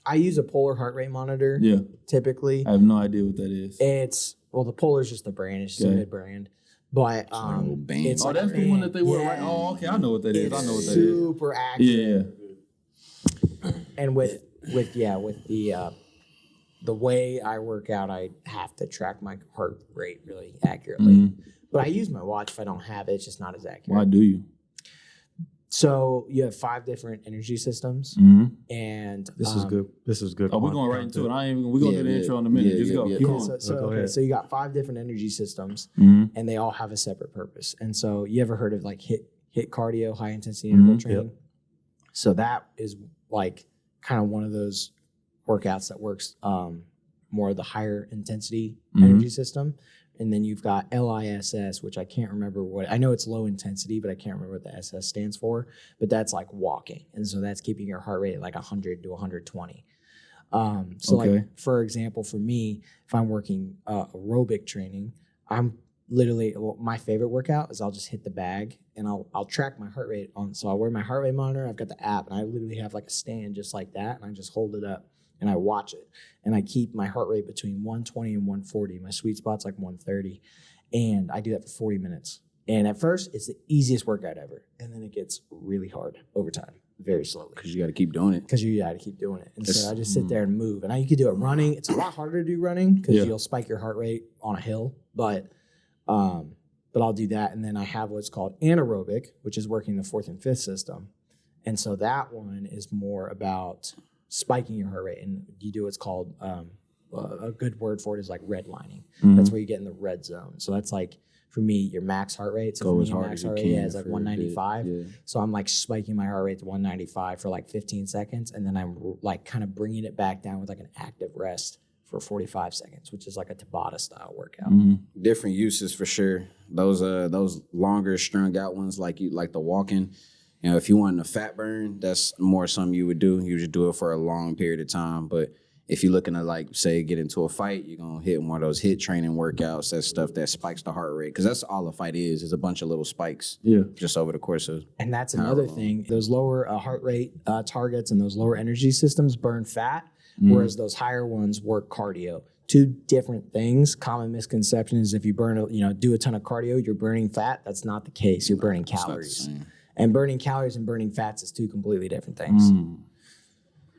I use a polar heart rate monitor. Yeah. Typically. I have no idea what that is. The Polar is just the brand. It's just a good brand. But it's like that's the one that they wear, right? Oh, okay. I know what that is. I know what that is. Super accurate. Yeah. And with the way I work out, I have to track my heart rate really accurately. Mm-hmm. But I use my watch if I don't have it. It's just not as accurate. Why do you? So you have 5 different energy systems, and this is good. This is good. Oh, we're going right into it. We're going to do the intro in a minute. Just go. Keep on. So you got 5 different energy systems, and they all have a separate purpose. And so you ever heard of like HIIT cardio, high intensity interval training? Yep. So that is like kind of one of those workouts that works more of the higher intensity energy system. And then you've got LISS, which I can't remember what, I know it's low intensity, but I can't remember what the SS stands for, but that's like walking. And so that's keeping your heart rate at like 100 to 120. Like, for example, for me, if I'm working aerobic training, I'm literally, my favorite workout is I'll just hit the bag and I'll track my heart rate on. So I wear my heart rate monitor. I've got the app and I literally have like a stand just like that. And I just hold it up and I watch it. And I keep my heart rate between 120 and 140. My sweet spot's like 130. And I do that for 40 minutes. And at first, it's the easiest workout ever. And then it gets really hard over time, very slowly. Because you got to keep doing it. Because you got to keep doing it. And so I just sit there and move. And you could do it running. It's a lot harder to do running because you'll spike your heart rate on a hill. But I'll do that. And then I have what's called anaerobic, which is working the 4th and 5th system. And so that one is more about spiking your heart rate, and you do what's called a good word for it is like redlining. That's where you get in the red zone. So that's like for me your max heart rate. So for me, max heart rate is like 195. So I'm like spiking my heart rate to 195 for like 15 seconds, and then I'm like kind of bringing it back down with like an active rest for 45 seconds, which is like a Tabata style workout. Different uses for sure. Those longer strung out ones like the walking. You know, if you want a fat burn, that's more something you would do. You just do it for a long period of time. But if you're looking to, like, say, get into a fight, you're going to hit one of those HIIT training workouts. That's stuff that spikes the heart rate. Because that's all a fight is a bunch of little spikes. Yeah. Just over the course of. And that's another thing. Those lower heart rate targets and those lower energy systems burn fat, whereas those higher ones work cardio. 2 different things. Common misconception is if you do a ton of cardio, you're burning fat. That's not the case. You're burning calories. And burning calories and burning fats is 2 completely different things.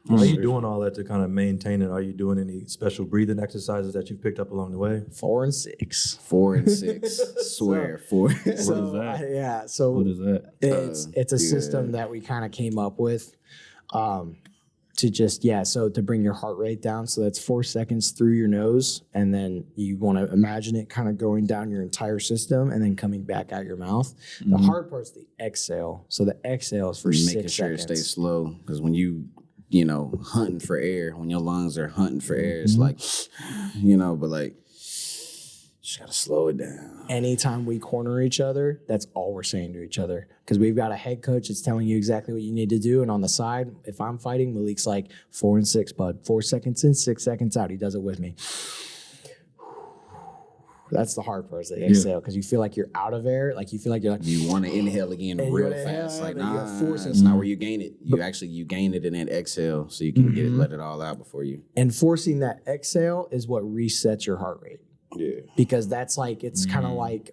Are you doing all that to kind of maintain it? Are you doing any special breathing exercises that you've picked up along the way? 4 and 6. 4 and 6. Swear. 4. What is that? So what is that? It's a system that we kind of came up with to just, so to bring your heart rate down. So that's 4 seconds through your nose. And then you want to imagine it kind of going down your entire system and then coming back out your mouth. The hard part's the exhale. So the exhale is for 6 seconds. Making sure it stays slow. Because when you hunting for air, when your lungs are hunting for air, it's like, but like, just gotta slow it down. Anytime we corner each other, that's all we're saying to each other. Because we've got a head coach that's telling you exactly what you need to do. And on the side, if I'm fighting, Malik's like 4 and 6, bud. 4 seconds in, 6 seconds out. He does it with me. That's the hard part, is the exhale, because you feel like you're out of air. Like you feel like you're like, you want to inhale again real fast. Like, it's not where you gain it. You gain it and then exhale so you can let it all out before you. And forcing that exhale is what resets your heart rate. Yeah. Because that's like, it's kind of like,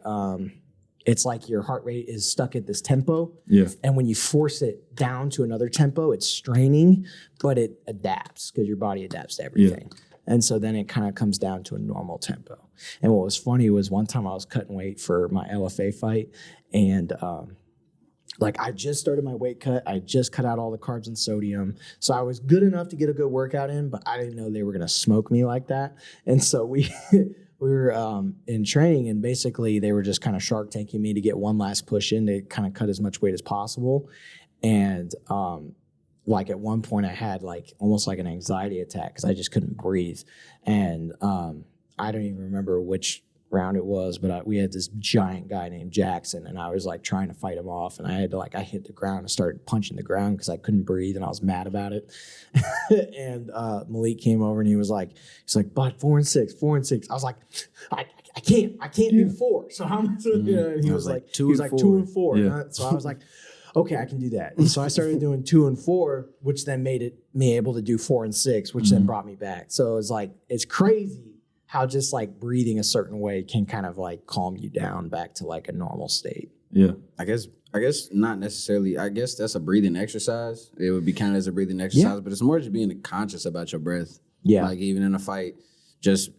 it's like your heart rate is stuck at this tempo. Yeah. And when you force it down to another tempo, it's straining, but it adapts because your body adapts to everything. Yeah. And so then it kind of comes down to a normal tempo. And what was funny was one time I was cutting weight for my LFA fight, and I just started my weight cut. I just cut out all the carbs and sodium. So I was good enough to get a good workout in, but I didn't know they were going to smoke me like that. And so we were in training, and basically they were just kind of shark tanking me to get one last push in to kind of cut as much weight as possible. And at one point I had almost like an anxiety attack because I just couldn't breathe. And I don't even remember which round it was, but we had this giant guy named Jackson, and I was trying to fight him off, and I had to I hit the ground and started punching the ground because I couldn't breathe, and I was mad about it. And Malik came over, and he's like, "Bud, 4 and 6, 4 and 6." I was like, I can't do 4. So how much? And he was like 2 and 4. Yeah. So I was like, okay, I can do that. And so I started doing 2 and 4, which then made me able to do 4 and 6, which then brought me back. So it's like, it's crazy how just like breathing a certain way can kind of like calm you down back to like a normal state. Yeah. I guess not necessarily. I guess that's a breathing exercise. It would be counted as a breathing exercise, but it's more just being conscious about your breath. Yeah. Like even in a fight, just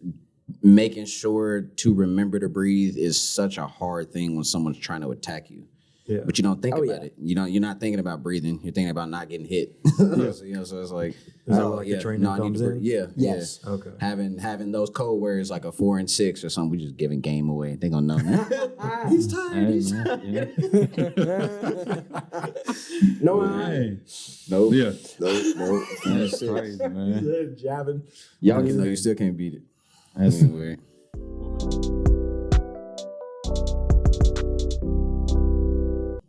making sure to remember to breathe is such a hard thing when someone's trying to attack you. Yeah. But you don't think about it. You're not thinking about breathing. You're thinking about not getting hit. So, so it's like, Is that like the training comes in? Yeah. Yes. Yeah. Okay. Having those code words like a 4 and 6 or something, we just giving game away. They gonna know. He's tired. He's tired. No, Nope. Yeah. Nope. That's crazy, man. Jabbing. Y'all can know you still can't beat it. That's weird.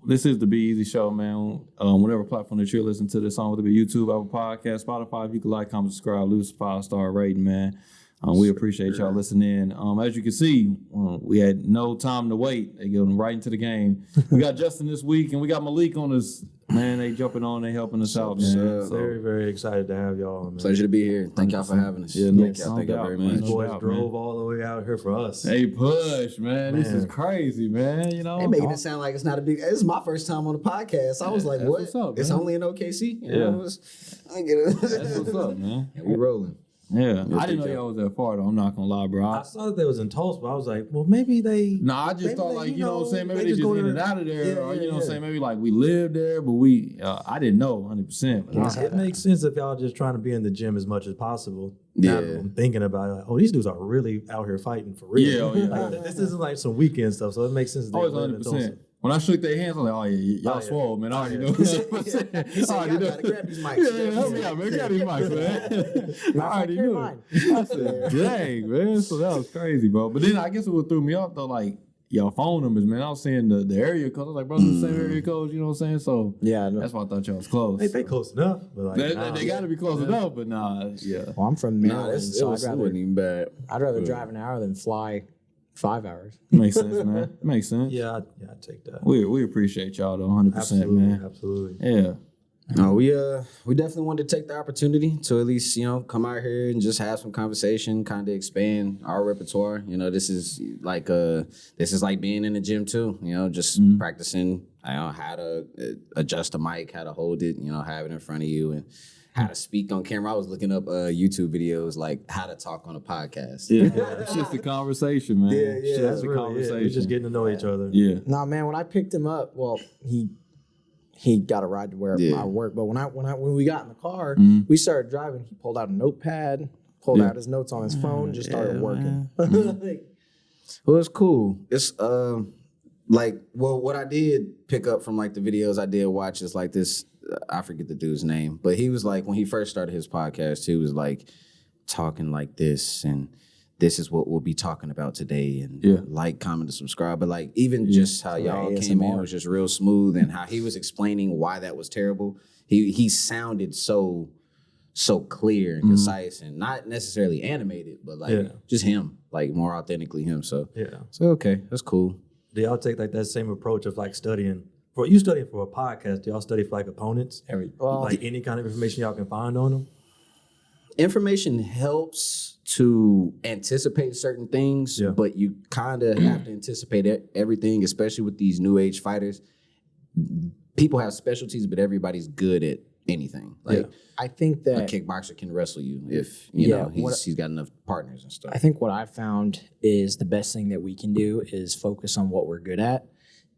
This is the Be Eazy Show, man. Whatever platform that you're listening to this on, whether it be YouTube, Apple Podcast, Spotify, if you can like, comment, subscribe, leave us a 5-star rating, man. We appreciate y'all listening. As you can see, we had no time to wait. They going right into the game. We got Justin this week, and we got Malik on us. Man, they jumping on, they helping us out, man. So, Very, very excited to have y'all, man. Pleasure to be here. Thank y'all for having us. Yeah, Thank y'all very These much. boys drove all the way out here for us. Hey, push, man. This is crazy, man. You know, They making it sound like it's not a big. This is my first time on the podcast. I was like, that's "What? what's up, It's man. only in OKC." You Yeah. know, I get it. that's what's up, man. Yeah, we rolling. Yeah, I didn't know y'all was that far though. I'm not gonna lie, bro. I saw that they was in Tulsa, but I was like, well, maybe they. No, I just maybe thought they, like, you know what I'm saying? Maybe they they just go in there. and out of there, Yeah, or you know yeah, what I'm saying? Maybe like we lived there, but I didn't know 100%. But It makes sense if y'all just trying to be in the gym as much as possible. Yeah. Now I'm thinking about it, like, oh, these dudes are really out here fighting for real. Yeah, oh, yeah. Like, this isn't like some weekend stuff, so it makes sense. That they always live in Tulsa. 100%. When I shook their hands, I'm like, oh yeah, y'all Oh, yeah. swole, man. I already know. He said, "Y'all gotta grab these mics." Yeah, help me out, man. Grab these mics, man. I already Carry knew. mine. I said, dang, man. So that was crazy, bro. But then I guess what threw me off though, like y'all phone numbers, man. I was seeing the area code. I was like, bro, the same area codes, you know what I'm saying? So Yeah, that's why I thought y'all was close. They close enough, but like They got to be close enough, but nah, yeah. Well, I'm from Nah, Maryland, it so wasn't even bad. I'd rather drive an hour than fly 5 hours. Makes sense, man. Makes sense. yeah, I'd take that. We appreciate y'all though, 100%, Absolutely, man. absolutely. Yeah. No, we definitely wanted to take the opportunity to at least, come out here and just have some conversation, kind of expand our repertoire. This is like being in the gym too, just practicing, how to adjust the mic, how to hold it, have it in front of you and how to speak on camera. I was looking up YouTube videos like how to talk on a podcast. Yeah. It's just a conversation, man. Yeah, It's just That's a really conversation. it. We're just getting to know each other. Yeah. Nah, man, when I picked him up, well, he got a ride to where I work. But when we got in the car, we started driving. He pulled out a notepad, pulled out his notes on his phone, just started working. Well, it's cool. It's what I did pick up from like the videos I did watch is like this. I forget the dude's name, but he was like when he first started his podcast, he was like talking like this, and this is what we'll be talking about today, and like, comment, and subscribe. But like even just how y'all came in was just real smooth, and how he was explaining why that was terrible. He sounded so clear and concise, and not necessarily animated, but like just him, like more authentically him. So okay, that's cool. Do y'all take like that same approach of like studying? For you studying for a podcast, do y'all study for like opponents? Like any kind of information y'all can find on them? Information helps to anticipate certain things, but you kind of have to anticipate everything, especially with these new age fighters. People have specialties, but everybody's good at anything. Like I think that a kickboxer can wrestle you if he's got enough partners and stuff. I think what I found is the best thing that we can do is focus on what we're good at,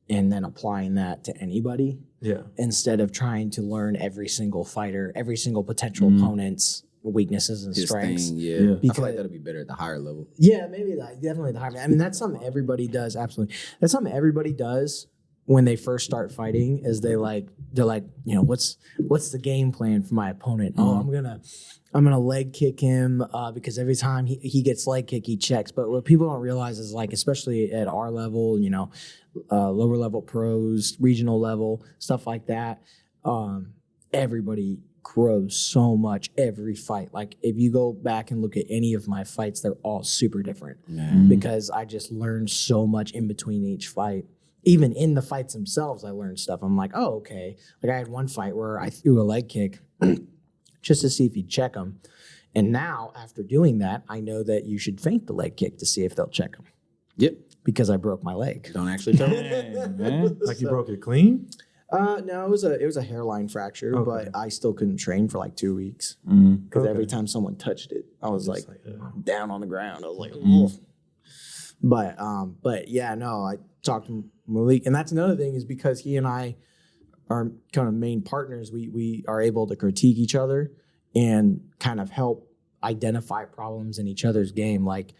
and then applying that to anybody. Yeah. Instead of trying to learn every single fighter, every single potential opponent's weaknesses and strengths. Because I feel like that'll be better at the higher level. Yeah, maybe definitely the higher. I mean, that's something everybody does. Absolutely, that's something everybody does when they first start fighting. Is they're like, what's the game plan for my opponent? Oh, I'm gonna leg kick him because every time he gets leg kick, he checks. But what people don't realize is like, especially at our level, lower level pros, regional level, stuff like that, everybody grows so much every fight. Like if you go back and look at any of my fights, they're all super different because I just learned so much in between each fight. even in the fights themselves, I learned stuff. I'm like, oh, okay. Like I had one fight where I threw a leg kick just to see if he'd check him. And now after doing that, I know that you should feint the leg kick to see if they'll check him. Yep. Because I broke my leg. Don't actually tell me. Man. Like you broke it clean? No, it was a hairline fracture, Okay. but I still couldn't train for like 2 weeks. Mm. Because every time someone touched it, I was like down on the ground. I was like, but yeah, no, I talked to Malik, and that's another thing is because he and I are kind of main partners. We are able to critique each other and kind of help identify problems in each other's game. Like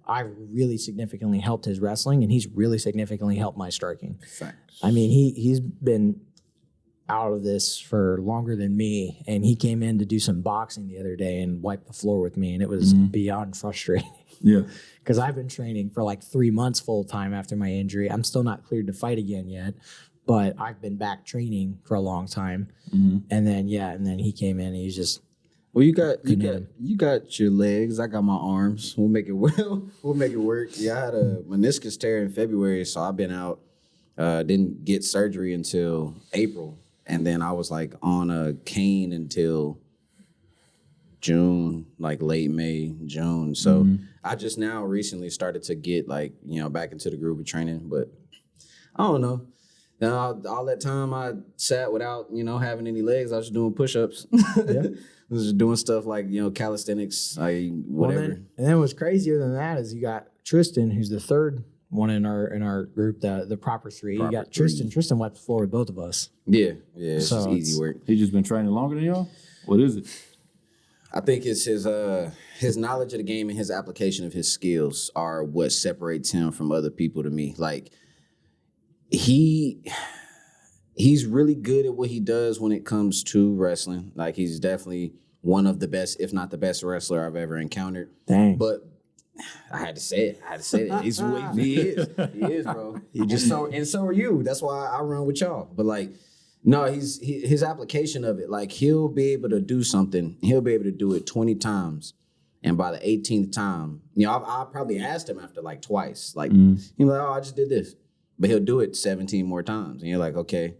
I've really significantly helped his wrestling, and he's really significantly helped my striking. Facts. I mean, he's been out of this for longer than me, and he came in to do some boxing the other day and wiped the floor with me, and it was beyond frustrating. Yeah. Because I've been training for like 3 months full time after my injury. I'm still not cleared to fight again yet, but I've been back training for a long time. And then he came in and he's just Well, you got your legs. I got my arms. We'll make it we'll make it work. Yeah, I had a meniscus tear in February, so I've been out. Didn't get surgery until April, and then I was like on a cane until June, like late May, June. So I just now recently started to get like, back into the groove of training, but I don't know. All that time I sat without, having any legs, I was just doing push-ups. I was just doing stuff like, calisthenics, whatever. and then what's crazier than that is you got Tristan, who's the third one in our group, the proper three. You got Tristan. Tristan wiped the floor with both of us. Yeah, it's So just easy work. He just been training longer than y'all? What is it? I think it's his knowledge of the game and his application of his skills are what separates him from other people to me. Like he's really good at what he does when it comes to wrestling. Like he's definitely one of the best, if not the best wrestler I've ever encountered. Dang. But I had to say it. He's he is, bro. So are you. That's why I run with y'all. But like, no, his application of it, like he'll be able to do something. He'll be able to do it 20 times. And by the 18th time, I probably asked him after like twice. Like, he's like, oh, I just did this. But he'll do it 17 more times. And you're like, okay,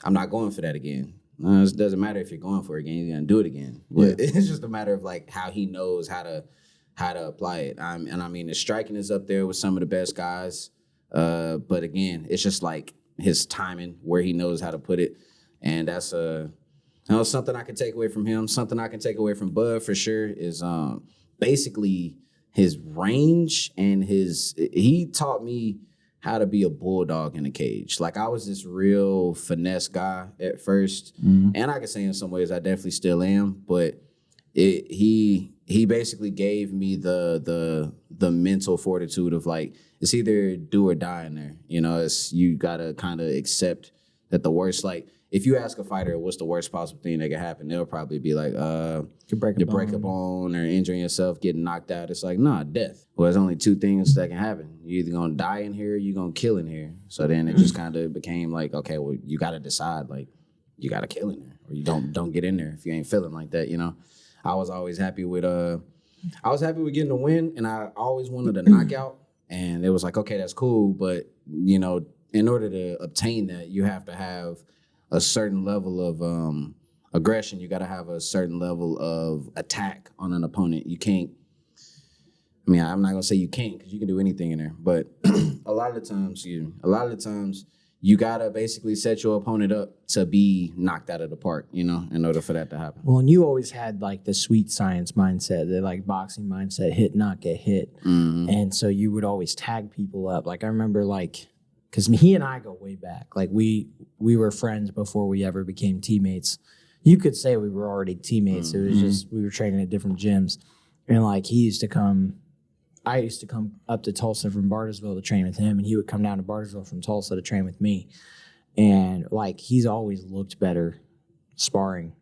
I'm not going for that again. It doesn't matter if you're going for it again, you're going to do it again. But it's just a matter of like how he knows how to apply it. I mean, his striking is up there with some of the best guys. But again, it's just like his timing, where he knows how to put it. And that's something I can take away from him. Something I can take away from Bud for sure is basically his range and he taught me how to be a bulldog in a cage. Like I was this real finesse guy at first. And I can say in some ways I definitely still am, but he basically gave me the mental fortitude of like, it's either do or die in there. You gotta kind of accept that the worst, like if you ask a fighter what's the worst possible thing that could happen, they'll probably be like, You break a bone or injuring yourself, getting knocked out. It's like, nah, death. Well, there's only two things that can happen. You're either gonna die in here or you're gonna kill in here. So then it just kind of became like, okay, well, you gotta decide, like, you gotta kill in there or you don't get in there if you ain't feeling like that, I was always happy with getting a win, and I always wanted a knockout. And it was like, okay, that's cool, but in order to obtain that, you have to have a certain level of aggression. You got to have a certain level of attack on an opponent. You can't. I mean, I'm not gonna say you can't because you can do anything in there, but a lot of the times you gotta basically set your opponent up to be knocked out of the park, in order for that to happen. Well, and you always had like the sweet science mindset, the like boxing mindset, hit, not get hit. And so you would always tag people up. Like I remember because he and I go way back. Like we were friends before we ever became teammates. You could say we were already teammates. It was just, we were training at different gyms. And like I used to come up to Tulsa from Bartlesville to train with him, and he would come down to Bartlesville from Tulsa to train with me. And like he's always looked better sparring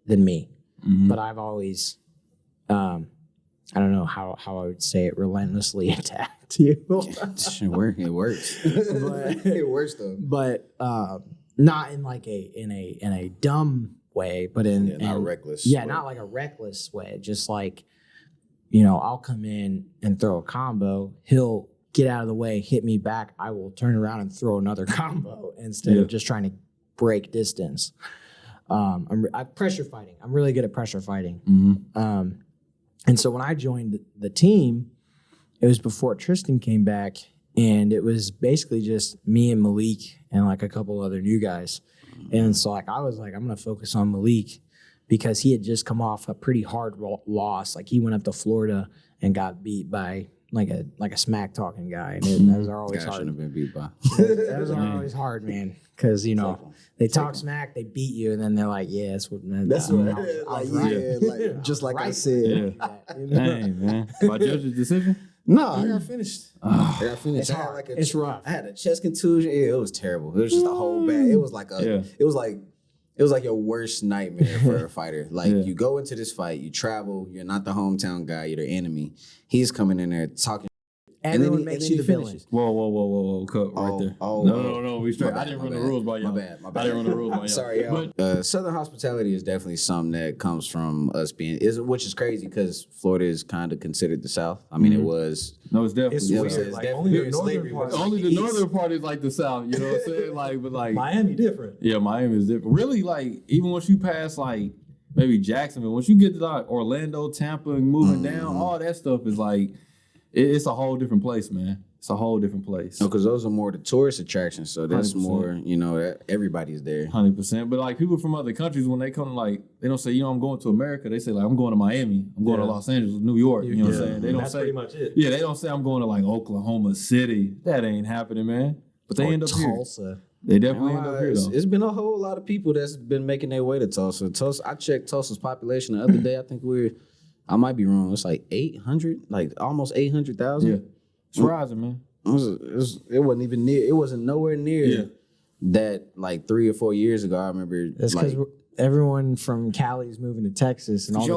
than me. But I've always I don't know how I would say it, relentlessly attacked you. It works. But, it works though. But not in like in a dumb way, but not reckless. Yeah, not like a reckless way. Just like, I'll come in and throw a combo. He'll get out of the way, hit me back, I will turn around and throw another combo instead of just trying to break distance. I'm pressure fighting. I'm really good at pressure fighting. And so when I joined the team, it was before Tristan came back, and it was basically just me and Malik and like a couple other new guys. And so like I was like, I'm gonna focus on Malik because he had just come off a pretty hard loss. Like he went up to Florida and got beat by like a smack talking guy, and those are always hard. Shouldn't have been beat by. Those are always hard, man, because you know they talk smack, they beat you, and then they're like, "Yeah, that's what." That's what. I was right. Just like I said. Dang, man. By judge's decision? No, I got finished. I got finished. It's hard. It's rough. I had a chest contusion. Yeah, it was terrible. It was just a whole bad. It was like it was like your worst nightmare for a fighter. Like you go into this fight, you travel, you're not the hometown guy, you're the enemy. He's coming in there talking. Everyone makes you the villain. Whoa. Cut right there. No. We straight. I didn't run the rules by y'all. My bad. I didn't run the rules by y'all. Sorry, y'all. Southern hospitality is definitely something that comes from us which is crazy because Florida is kind of considered the South. I mean, it was. No, it's definitely. It's Florida. weird. Like, only the northern part. Only the northern part is like the South. You know what I'm saying? Like, but like Miami different. Yeah, Miami is different. Really, like even once you pass like maybe Jacksonville, once you get to like Orlando, Tampa, and moving down, all that stuff is like it's a whole different place, man. It's a whole different place. No, because those are more the tourist attractions. So that's 100%. More, you know, everybody's there. 100%. But like people from other countries, when they come, like they don't say, you know, I'm going to America. They say like I'm going to Miami. I'm going to Los Angeles, New York. You know what I'm saying? They don't That's say pretty much it. Yeah, they don't say I'm going to like Oklahoma City. That ain't happening, man. But they end up Tulsa. Here. They definitely end up here though. It's been a whole lot of people that's been making their way to Tulsa. I checked Tulsa's population the other day. I think I might be wrong. It's like 800, like almost 800,000. Yeah, it's rising, man. It wasn't even near. It wasn't nowhere near that. Like 3 or 4 years ago, I remember. That's because everyone from Cali is moving to Texas, and all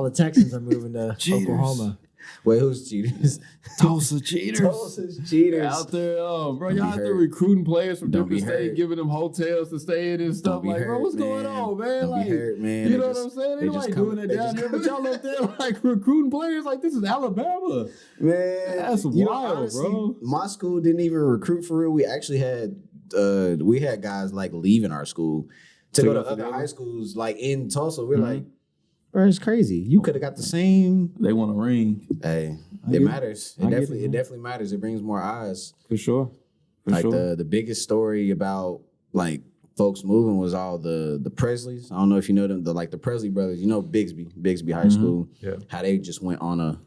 the Texans are moving to Oklahoma. Wait, who's cheaters? Tulsa cheaters. Tulsa's cheaters out there. Oh, bro, y'all out there recruiting players from different states, giving them hotels to stay in and stuff. Like, bro, what's going on, man? Don't like, be hurt, man. You know what I'm saying? They like doing it down here, but y'all up there like recruiting players like this is Alabama. Man, that's wild, honestly, bro. My school didn't even recruit for real. We actually had guys like leaving our school to go to other high schools like in Tulsa. We're like, bro, it's crazy. You could have got the same. They want a ring. Hey, it matters. It definitely matters. It brings more eyes. For sure. The biggest story about like folks moving was all the Presleys. I don't know if you know them, the Presley brothers. You know Bigsby High School. Yeah. How they just went on a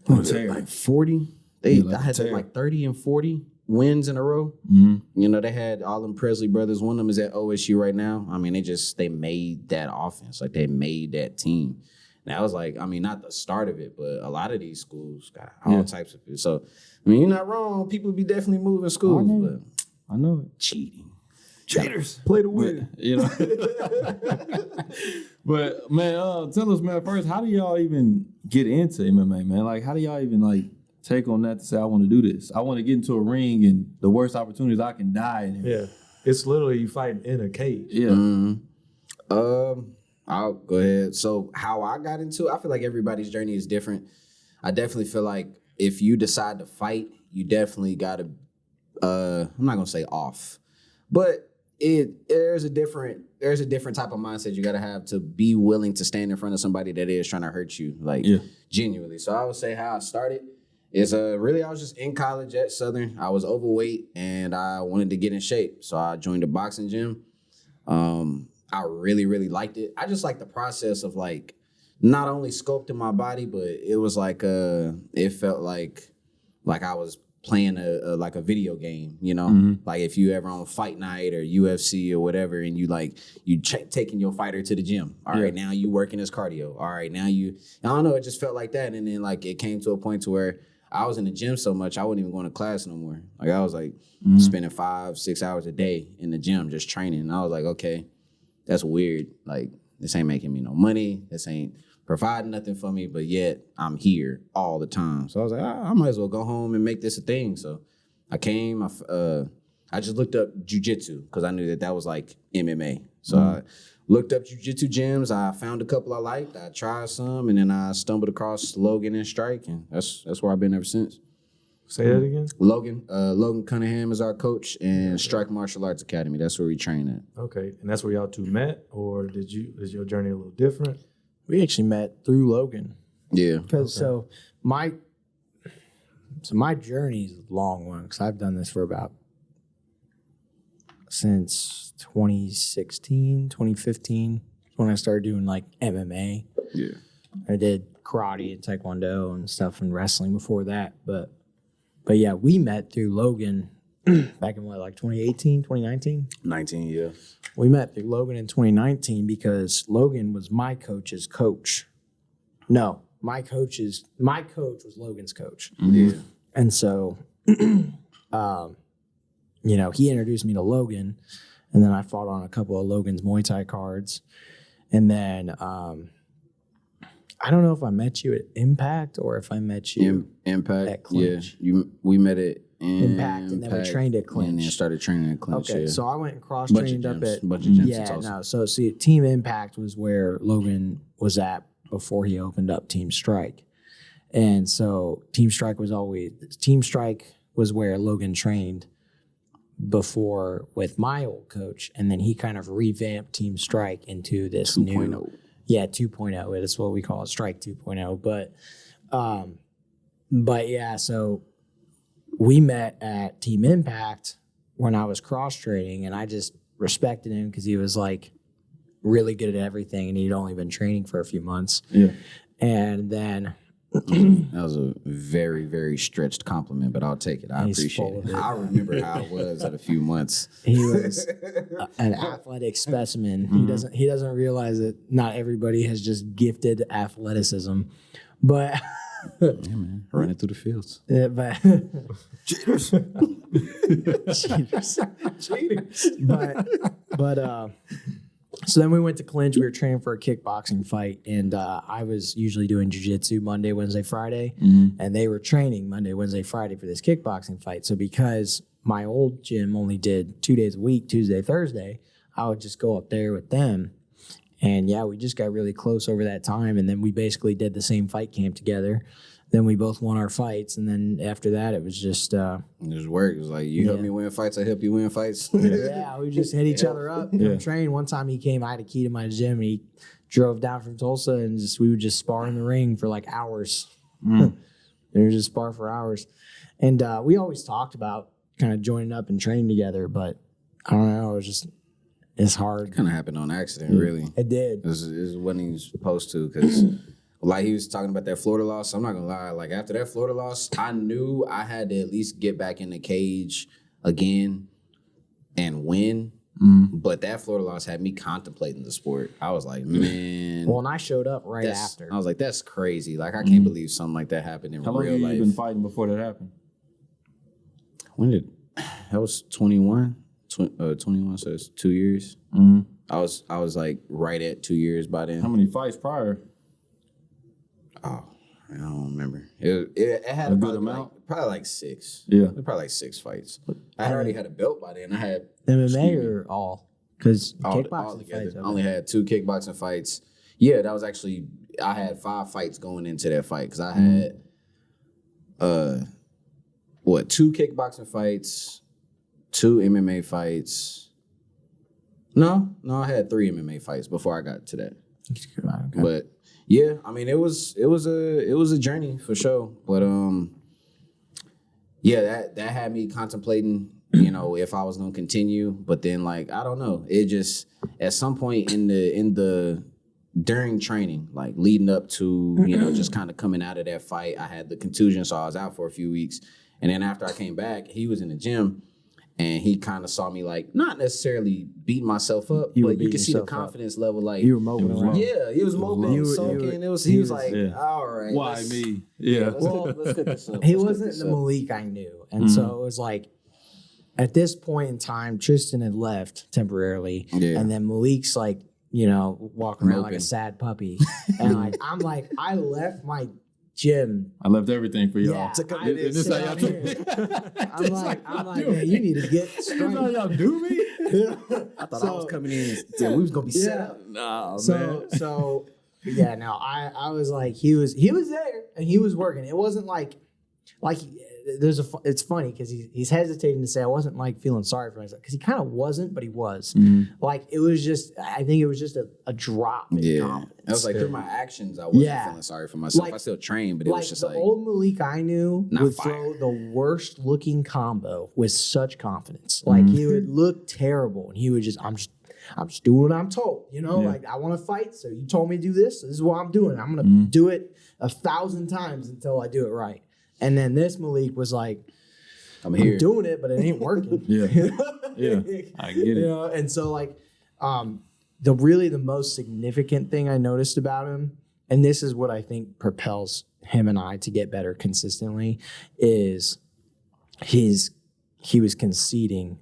like 40. I had like 30 and 40 wins in a row. You know, they had all them Presley brothers. One of them is at OSU right now. I mean, they made that offense. Like, they made that team. And I was like, I mean, not the start of it, but a lot of these schools got all types of it. So, I mean, you're not wrong. People be definitely moving schools. I know it. Cheating. Cheaters. Play to win. You know. But, man, tell us, man, first, how do y'all even get into MMA, man? Like, how do y'all even, like, take on that to say, I want to do this? I want to get into a ring and the worst opportunities I can die in here. Yeah. It's literally you fighting in a cage. Yeah. I'll go ahead. So how I got into it, I feel like everybody's journey is different. I definitely feel like if you decide to fight, you definitely got to, I'm not going to say off, but there's a different type of mindset you got to have to be willing to stand in front of somebody that is trying to hurt you, like genuinely. So I would say how I started is really I was just in college at Southern. I was overweight and I wanted to get in shape. So I joined a boxing gym. I really, really liked it. I just liked the process of like not only sculpting my body, but it was like it felt like I was playing a video game, you know? Like if you ever on Fight Night or UFC or whatever, and you taking your fighter to the gym. All right, now you working as cardio. All right, now I don't know, it just felt like that. And then like it came to a point to where I was in the gym so much I wasn't even going to class no more. Like I was like spending 5-6 hours a day in the gym just training. And I was like, okay, that's weird. Like, this ain't making me no money. This ain't providing nothing for me, but yet I'm here all the time. So I was like, I might as well go home and make this a thing. So I came, I just looked up jiu-jitsu because I knew that was like MMA. So I looked up jiu-jitsu gyms. I found a couple I liked. I tried some, and then I stumbled across Logan and Strike, and that's where I've been ever since. Say that again. Logan Cunningham is our coach, and Strike Martial Arts Academy. That's where we train at. Okay, and that's where y'all two met, or is your journey a little different? We actually met through Logan. Yeah. Because my journey is a long one because I've done this for about since 2016, 2015 when I started doing like MMA. Yeah. I did karate and taekwondo and stuff and wrestling before that. But yeah, we met through Logan back in like 2018, 2019? 19, yeah. We met through Logan in 2019 because Logan was my coach's coach. No, my coach was Logan's coach. Yeah. And so, he introduced me to Logan, and then I fought on a couple of Logan's Muay Thai cards. And then I don't know if I met you at Impact or if I met you Impact at Clinch. Yeah, we met at Impact, and then we trained at Clinch. And then started training at Clinch. Okay, yeah. so I went and cross-trained up at... bunch of gyms. Yeah, no. So, see, Team Impact was where Logan was at before he opened up Team Strike. And so Team Strike was where Logan trained before with my old coach. And then he kind of revamped Team Strike into this 2.0. new... Yeah, 2.0. That's what we call it, Strike 2.0. But yeah, so we met at Team Impact when I was cross-training, and I just respected him because he was like really good at everything, and he'd only been training for a few months. Yeah. And then that was a very, very stretched compliment, but I'll take it. I appreciate it. I remember how it was at a few months. He was an athletic specimen. Mm-hmm. He doesn't realize that not everybody has just gifted athleticism, but yeah, man, running through the fields. Yeah, but cheaters. But so then we went to Clinch. We were training for a kickboxing fight, and I was usually doing jiu-jitsu Monday, Wednesday, Friday, and they were training Monday, Wednesday, Friday for this kickboxing fight. So because my old gym only did 2 days a week, Tuesday, Thursday, I would just go up there with them. And yeah, we just got really close over that time, and then we basically did the same fight camp together. Then we both won our fights, and then after that, it was just... it was work. It was like, you help me win fights, I help you win fights. Yeah, we just hit each other up. Train. One time he came, I had a key to my gym, and he drove down from Tulsa, and we would just spar in the ring for like hours. We would just spar for hours. And we always talked about kind of joining up and training together, but I don't know, it's hard. It kind of happened on accident, really. It did. It wasn't even supposed to, because... Like he was talking about that Florida loss. I'm not gonna lie. Like after that Florida loss, I knew I had to at least get back in the cage again and win. But that Florida loss had me contemplating the sport. I was like, man. Well, and I showed up right after. I was like, that's crazy. Like I can't believe something like that happened in real life. How long have you been fighting before that happened? That was 21? 21, so it's 2 years. I was like right at 2 years by then. How many fights prior? Oh, I don't remember. It had a good amount? Probably like 6. Yeah. Probably like 6 fights. I had already had a belt by then. I had MMA or all? Because kickboxing all together. fights. I only had 2 kickboxing fights. Yeah, that was actually, I had 5 fights going into that fight because I had, 2 kickboxing fights, 2 MMA fights. No, I had 3 MMA fights before I got to that. Okay. But yeah, I mean it was a journey for sure. But yeah, that had me contemplating, if I was gonna continue. But then like I don't know, it just at some point in the during training, like leading up to just kind of coming out of that fight, I had the contusion, so I was out for a few weeks. And then after I came back, he was in the gym. And he kind of saw me like not necessarily beating myself up, but you could see the confidence level. Like you were moping around. Yeah, he was moping, sulking. He was like, all right, why me? Yeah. Well, let's get this up. He wasn't the Malik I knew, and so it was like at this point in time, Tristan had left temporarily, and then Malik's walking around like a sad puppy, and I'm like, I left my gym. I left everything for y'all. Yeah, To come in and this how y'all do me. I'm like, man, you need to get This how y'all do me? I thought I was coming in and we was gonna be set up. Nah, man. So yeah, no, I was like, he was there and he was working. It wasn't like it's funny because he's hesitating to say I wasn't like feeling sorry for myself because he kind of wasn't, but he was. Like it was just, I think it was just a drop in confidence. I was like, through my actions, I wasn't feeling sorry for myself. Like, I still trained, but it was just the like old Malik I knew would fire. throw the worst looking combo with such confidence. Like he would look terrible and he would just, I'm just doing what I'm told, you know, like I want to fight. So you told me to do this. So this is what I'm doing. I'm going to do it 1,000 times until I do it right. And then this Malik was like, I'm doing it, but it ain't working. Yeah, I get it. You know? And so like, the most significant thing I noticed about him, and this is what I think propels him and I to get better consistently, is he was conceding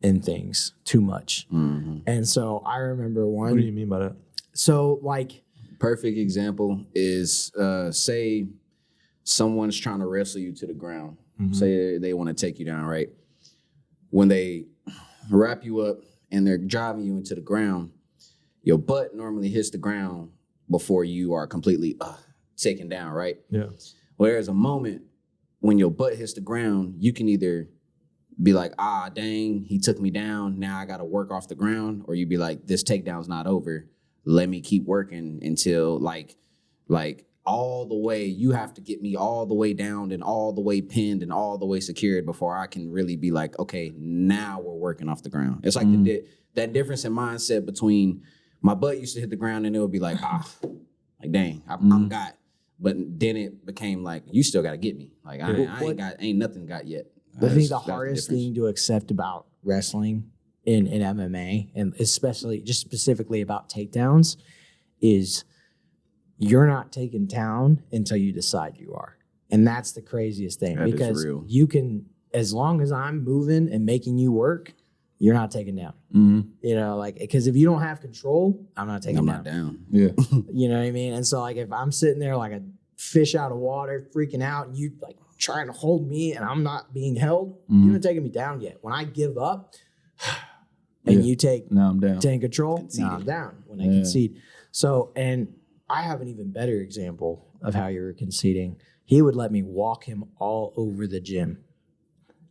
in things too much. And so I remember one. What do you mean by that? So like, perfect example is say someone's trying to wrestle you to the ground. Say they want to take you down, right? When they wrap you up and they're driving you into the ground, your butt normally hits the ground before you are completely taken down, right? Yeah. Well, there's a moment when your butt hits the ground, you can either be like, dang, he took me down. Now I got to work off the ground. Or you be like, this takedown's not over. Let me keep working until like all the way, you have to get me all the way down and all the way pinned and all the way secured before I can really be like, okay, now we're working off the ground. It's like that difference in mindset between my butt used to hit the ground and it would be like, like dang, I'm got. But then it became like, you still got to get me. Like ain't nothing got yet. I think the hardest thing to accept about wrestling in MMA, and especially just specifically about takedowns, is you're not taken down until you decide you are. And that's the craziest thing. That because is real. You can, as long as I'm moving and making you work, you're not taken down. You know, like, because if you don't have control, I'm not taken down. I'm not down. Yeah. You know what I mean? And so like if I'm sitting there like a fish out of water, freaking out, and you like trying to hold me and I'm not being held, you're not taking me down yet. When I give up and you take now I'm down. Take control, now I'm down when I concede. So, and I have an even better example of how you were conceding. He would let me walk him all over the gym.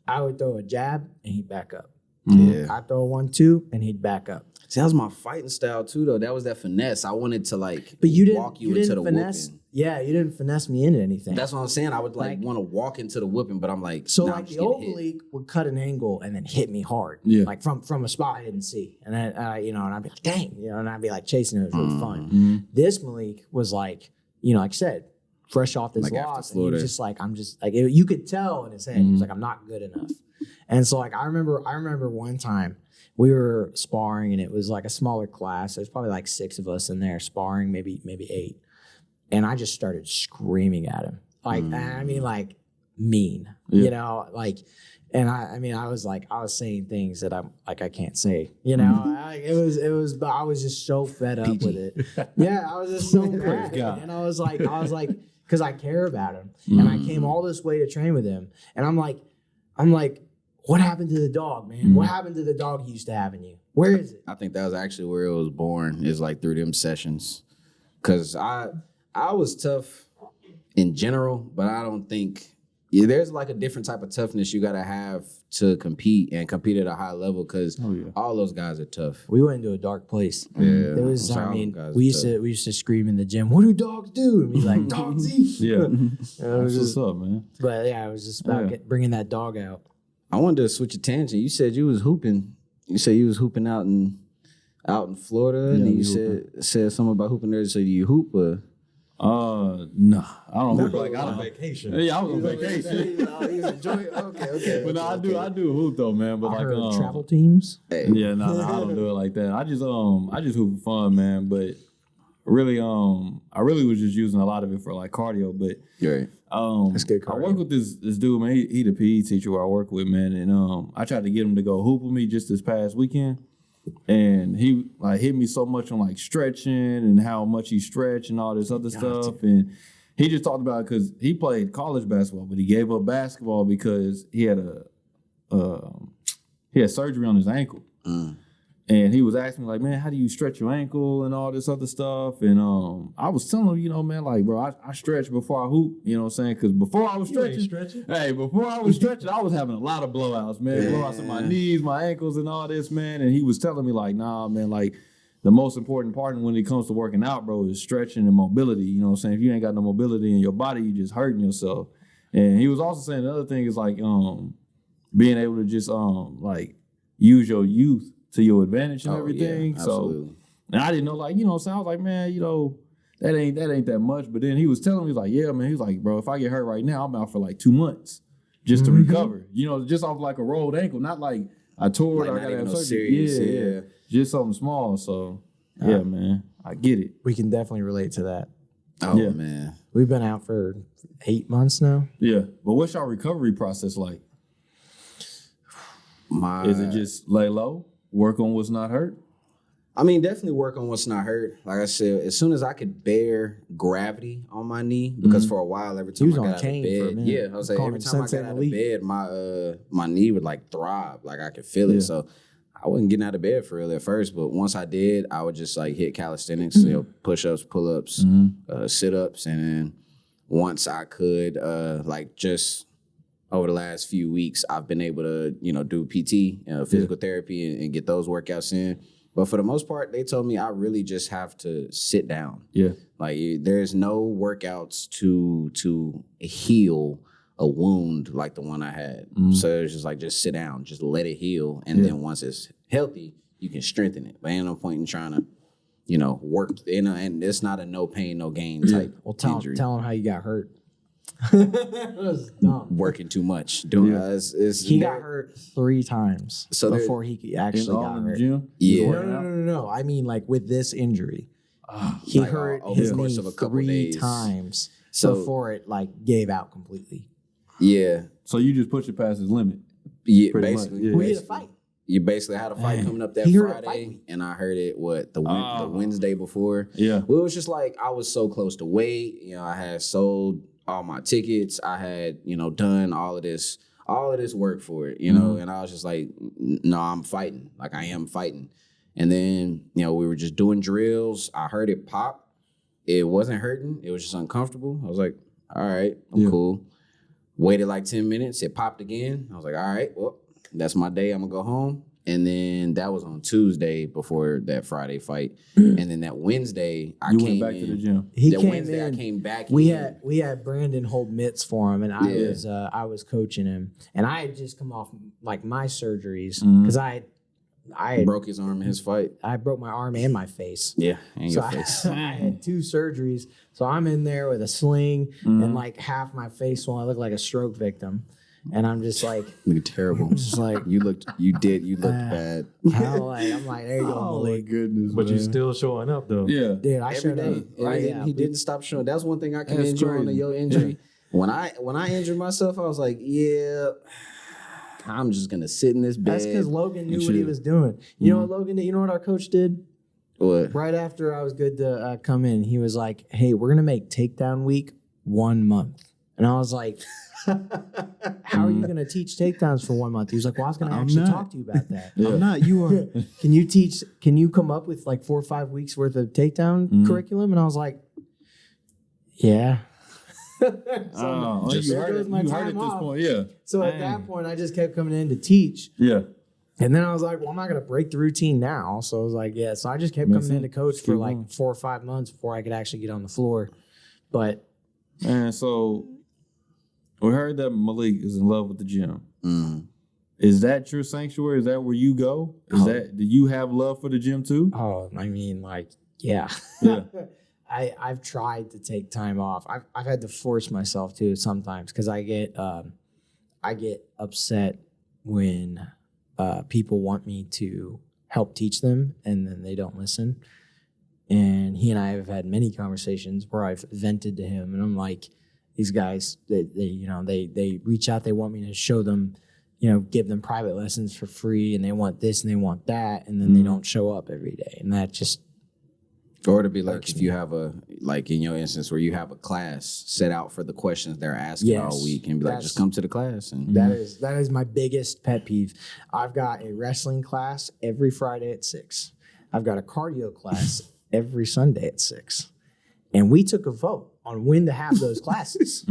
I would throw a jab and he'd back up. Yeah. I'd throw 1-2 and he'd back up. See, that was my fighting style too, though. That was that finesse. I wanted to like But you didn't walk you into the finesse. whooping. Yeah, you didn't finesse me into anything. That's what I'm saying. I would like want to walk into the whooping, but I'm like, so nah, like the old Malik would cut an angle and then hit me hard, like from a spot I didn't see, and then and I'd be like, dang, and I'd be like chasing it. It was really fun. This Malik was like, like I said, fresh off this loss, and he was just like, I'm just like, you could tell in his head, he was like, I'm not good enough. And so like I remember one time we were sparring and it was like a smaller class. There's probably like 6 of us in there sparring, maybe 8. And I just started screaming at him. Like, I mean, like mean, like, and I was saying things that I'm like, I can't say, but I was just so fed up with it. Yeah. I was just so mad. And I was like, cause I care about him and I came all this way to train with him. And I'm like, what happened to the dog, man? What happened to the dog you used to have in you? Where is it? I think that was actually where it was born, is like through them sessions. Cause I was tough in general, but I don't think there's like a different type of toughness you gotta have to compete at a high level. Cause all those guys are tough. We went into a dark place. Yeah, there was. We used to scream in the gym. What do dogs do? And we like dogs eat. Yeah, that's what's up, man. But yeah, it was just about bringing that dog out. I wanted to switch a tangent. You said you was hooping. You said you was hooping out in Florida, and then you said something about hooping there. So do you hoop or? No, I don't hoop. Like I was on vacation. Yeah, I was on vacation. He was enjoying. Okay. But no, I do hoop though, man. But I like heard travel teams. Yeah, no, I don't do it like that. I just hoop for fun, man. But really, I really was just using a lot of it for like cardio. But right. That's good cardio. I work with this dude, man. He the PE teacher who I work with, man. And I tried to get him to go hoop with me just this past weekend. And he like hit me so much on like stretching and how much he stretched and all this other stuff. And he just talked about it because he played college basketball, but he gave up basketball because he had surgery on his ankle. And he was asking me, like, man, how do you stretch your ankle and all this other stuff? And I was telling him, you know, man, like, bro, I stretch before I hoop, you know what I'm saying? Because before I was stretching, I was having a lot of blowouts, man. Blowouts in my knees, my ankles, and all this, man. And he was telling me, like, nah, man, like, the most important part when it comes to working out, bro, is stretching and mobility. You know what I'm saying? If you ain't got no mobility in your body, you just hurting yourself. And he was also saying the other thing is, like, being able to just, like, use your youth to your advantage and everything. Yeah, absolutely. So, and I didn't know, like, you know, so I was like, man, you know, that ain't that much. But then he was telling me, he was like, yeah, man. He was like, bro, if I get hurt right now, I'm out for like 2 months just to recover. You know, just off like a rolled ankle, not like I tore it, I gotta have surgery. Yeah. Just something small. So yeah, man, I get it. We can definitely relate to that. Oh man, we've been out for 8 months now. Yeah, but what's your recovery process like? Is it just lay low? Work on what's not hurt? I mean, definitely work on what's not hurt. Like I said, as soon as I could bear gravity on my knee, because for a while, every time I got out of bed, I was like, every time I got out of bed, my knee would like throb, like I could feel it. So I wasn't getting out of bed for real at first, but once I did, I would just like hit calisthenics, you know, push-ups, pull-ups, sit-ups, and then once I could, like just over the last few weeks, I've been able to, you know, do PT, physical therapy, and get those workouts in. But for the most part, they told me I really just have to sit down. Yeah, like there's no workouts to heal a wound like the one I had. So it's just like, just sit down, just let it heal, and then once it's healthy, you can strengthen it. But ain't no point in trying to, you know, work. You know, and it's not a no pain, no gain type injury. Tell them how you got hurt. Working too much. He got hurt 3 times before he actually got hurt. Gym? Yeah. No. I mean, like with this injury, he like hurt his knee 3 times before it like gave out completely. Yeah. So you just push it past his limit. Yeah, basically. We had a fight. You basically had a fight coming up that Friday, and I heard it the Wednesday before. Yeah. Well, it was just like I was so close to weight. You know, I had sold all my tickets. I had, you know, done all of this work for it, you know, and I was just like, no, I'm fighting. Like I am fighting. And then, you know, we were just doing drills. I heard it pop. It wasn't hurting. It was just uncomfortable. I was like, all right, I'm cool. Waited like 10 minutes. It popped again. I was like, all right, well, that's my day. I'm gonna go home. And then that was on Tuesday before that Friday fight. And then that Wednesday, I came back to the gym. I came back. We had Brandon hold mitts for him, and I was coaching him. And I had just come off like my surgeries because I broke his arm in his fight. I broke my arm and my face. Yeah, and your face. I had 2 surgeries, so I'm in there with a sling and like half my face swollen. I look like a stroke victim. And I'm just like, look terrible. Just like you looked bad. I'm like, there you go, oh Malik. My goodness, but man. you still showing up though. Yeah, dude, I showed up. He didn't stop showing. That's one thing I commend you on your injury. When I injured myself, I was like, yeah, I'm just gonna sit in this bed. That's because Logan knew what he was doing. You know what Logan did? You know what our coach did? What? Right after I was good to come in, he was like, hey, we're gonna make takedown week 1 month. And I was like, how are you going to teach takedowns for 1 month? He was like, well, I was going to actually talk to you about that. I'm not. You are. Can you come up with like 4 or 5 weeks worth of takedown curriculum? And I was like, yeah. You heard it at this point, yeah. So at that point, I just kept coming in to teach. Yeah. And then I was like, well, I'm not going to break the routine now. So I was like, yeah. So I just kept coming in to coach for like 4 or 5 months before I could actually get on the floor. But man, so we heard that Malik is in love with the gym. Is that your sanctuary? Is that where you go? Do you have love for the gym too? Oh, I mean, like, yeah. I've tried to take time off. I've had to force myself to sometimes because I get upset when people want me to help teach them and then they don't listen. And he and I have had many conversations where I've vented to him, and I'm like, these guys, they reach out, they want me to show them, give them private lessons for free, and they want this and they want that, and then they don't show up every day, and that just Or to be like if you have like in your instance where you have a class set out for the questions they're asking all week and be like, just come to the class. And that is my biggest pet peeve. I've got a wrestling class every Friday at 6. I've got a cardio class every Sunday at 6. And we took a vote on when to have those classes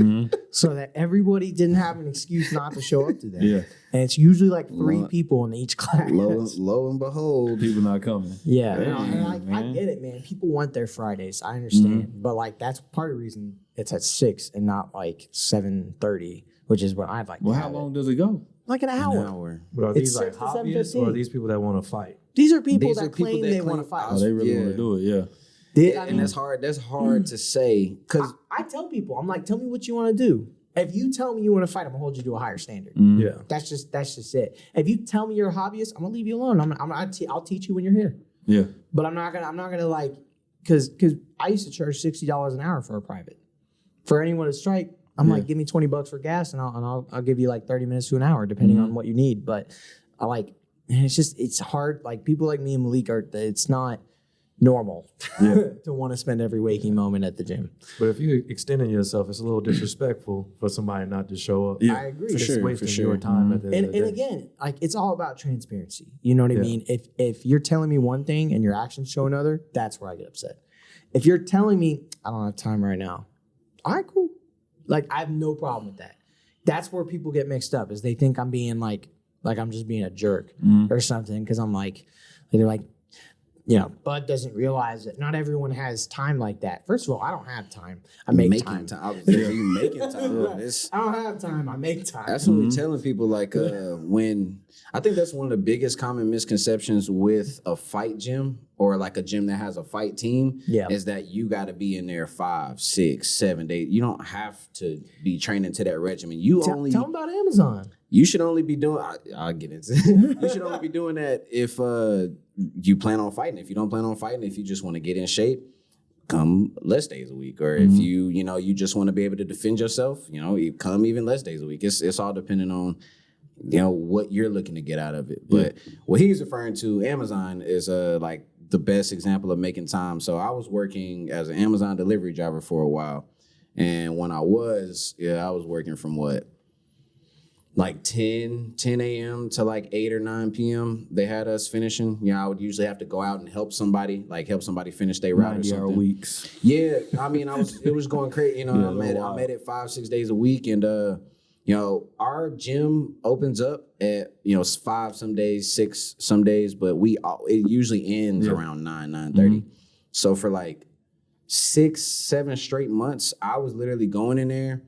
so that everybody didn't have an excuse not to show up to them. Yeah. And it's usually like 3 people in each class. Lo and behold, people not coming. Yeah. And I get it, man. People want their Fridays. I understand. But like that's part of the reason it's at 6 and not like 7:30, which is what I'd like to have. How long does it go? Like an hour. But are these like hobbyists or are these people that want to fight? These are people that claim they want to fight. Oh, they really want to do it, yeah. And that's hard. That's hard to say because I tell people, I'm like, tell me what you want to do. If you tell me you want to fight, I'm gonna hold you to a higher standard. Yeah, that's just it. If you tell me you're a hobbyist, I'm gonna leave you alone. I'll teach you when you're here. Yeah, but I'm not gonna like because I used to charge $60 an hour for a private. For anyone to strike, I'm like, give me $20 for gas, and I'll give you like 30 minutes to an hour depending on what you need. But I like, and it's hard. Like people like me and Malik it's not normal to want to spend every waking moment at the gym. But if you're extending yourself, it's a little disrespectful for somebody not to show up. Yeah, I agree. It's wasting your time at the end of the day. And again, like it's all about transparency. You know what I mean? If you're telling me one thing and your actions show another, that's where I get upset. If you're telling me I don't have time right now, all right, cool. Like I have no problem with that. That's where people get mixed up, is they think I'm being like I'm just being a jerk or something because I'm like, they're like, you know, Bud doesn't realize that not everyone has time like that. First of all, I don't have time. I make time. You making time. I don't have time. I make time. That's what we're telling people. Like when I think that's one of the biggest common misconceptions with a fight gym or like a gym that has a fight team is that you got to be in there 5, 6, 7 days. You don't have to be training to that regimen. Tell them about Amazon. You should only be doing. I'll get into it. You should only be doing that if you plan on fighting. If you don't plan on fighting, if you just want to get in shape, come less days a week. Or if you just want to be able to defend yourself, you come even less days a week. It's all depending on what you're looking to get out of it. But what he's referring to, Amazon, is like the best example of making time. So I was working as an Amazon delivery driver for a while, and when I was working from like 10 a.m. to like 8 or 9 p.m. They had us finishing. I would usually have to go out and help somebody finish their route or something. Weeks. Yeah, I mean, it was going crazy. I'm at it 5, 6 days a week, and our gym opens up at 5 some days, 6 some days, but it usually ends around 9:30. So for like 6, 7 straight months, I was literally going in there,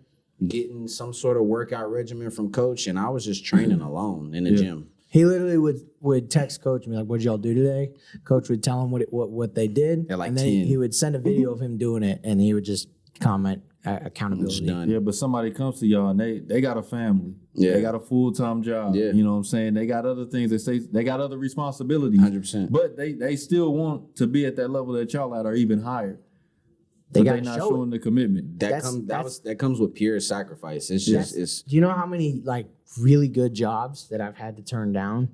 getting some sort of workout regimen from coach, and I was just training alone in the gym. He literally would text coach me like, "What'd y'all do today?" Coach would tell him what they did, like and then 10. he would send a video of him doing it, and he would just comment accountability. Yeah, but somebody comes to y'all and they got a family. Yeah. They got a full-time job. Yeah. You know what I'm saying? They got other things. They got other responsibilities. 100%. But they still want to be at that level that y'all at or even higher. They're not showing the commitment. That comes with pure sacrifice. It's just do you know how many like really good jobs that I've had to turn down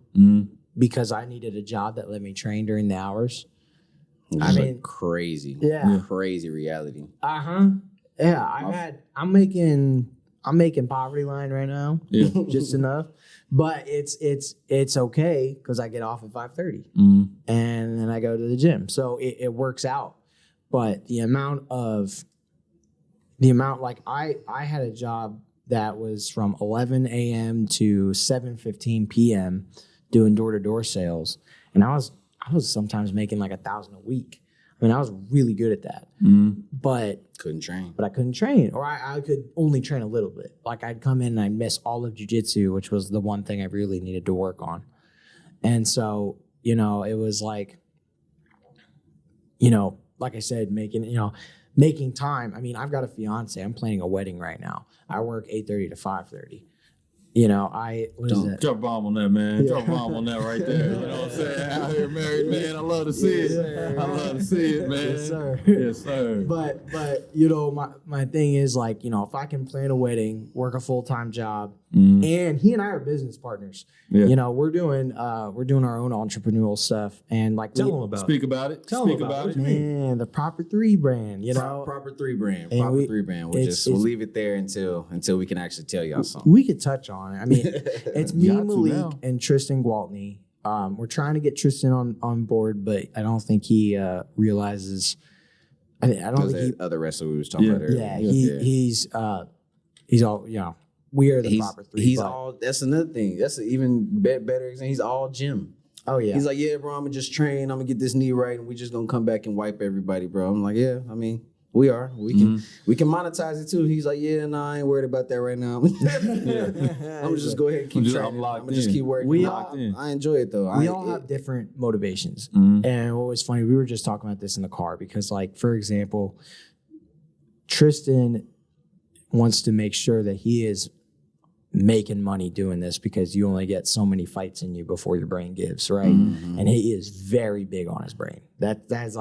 because I needed a job that let me train during the hours? I mean, crazy. Yeah. Crazy reality. Yeah, I'm making poverty line right now. Yeah. Just enough. But it's okay because I get off at 5:30 and then I go to the gym. So it works out. But the amount like I had a job that was from 11 a.m. to 7:15 p.m. doing door-to-door sales. And I was sometimes making like $1,000 a week. I mean, I was really good at that. But couldn't train. But I couldn't train. Or I could only train a little bit. Like I'd come in and I'd miss all of jiu-jitsu, which was the one thing I really needed to work on. And so, it was like, like I said, making time. I mean, I've got a fiance. I'm planning a wedding right now. I work 8:30 to 5:30. You know, what is that? Drop a bomb on that, man. Drop a bomb on that right there. You know what I'm saying? Out here married, man. I love to see it. I love to see it, man. Yes, sir. Yes, sir. But you know, my thing is like, you know, if I can plan a wedding, work a full-time job, and he and I are business partners. Yeah. You know, we're doing our own entrepreneurial stuff, and like tell them about speak about it. Tell them about it. Man, the Proper 3 brand, you know, Proper 3 brand. We'll leave it there until we can actually tell y'all something. We could touch on it. I mean, it's me, Malik, and Tristan Gwaltney. We're trying to get Tristan on board, but I don't think he realizes. I don't think other wrestler we was talking about earlier. Yeah, he's all, you know. We are the Proper 3. He's all. That's another thing. That's an even better example. He's all gym. Oh yeah. He's like, yeah, bro. I'm gonna just train. I'm gonna get this knee right, and we just gonna come back and wipe everybody, bro. I'm like, yeah. I mean, we are. We can monetize it too. He's like, yeah, no, I ain't worried about that right now. I'm gonna just go ahead and keep training. I'm gonna just keep working. I enjoy it though. We all have different motivations. And what was funny, we were just talking about this in the car because, like, for example, Tristan wants to make sure that he is making money doing this because you only get so many fights in you before your brain gives, right? And he is very big on his brain. That's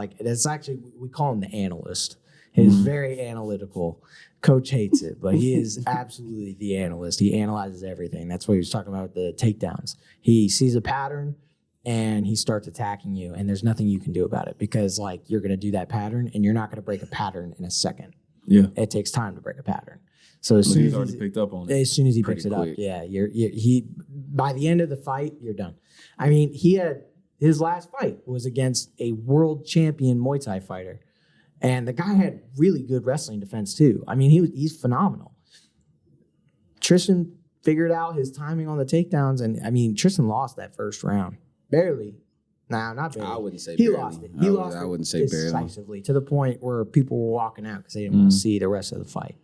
actually, we call him the analyst. He's very analytical. Coach hates it, but he is absolutely the analyst. He analyzes everything. That's what he was talking about with the takedowns. He sees a pattern and he starts attacking you, and there's nothing you can do about it because, like, you're going to do that pattern and you're not going to break a pattern in a second. Yeah, it takes time to break a pattern. So as soon as already picked up on it. As soon as he picks it up, yeah, he by the end of the fight, you're done. I mean, he had his last fight was against a world champion Muay Thai fighter, and the guy had really good wrestling defense too. I mean, he's phenomenal. Tristan figured out his timing on the takedowns, and I mean, Tristan lost that first round barely. Nah, not barely. I wouldn't say he barely. Lost it. He lost it. I wouldn't say barely. Decisively to the point where people were walking out because they didn't want to see the rest of the fight.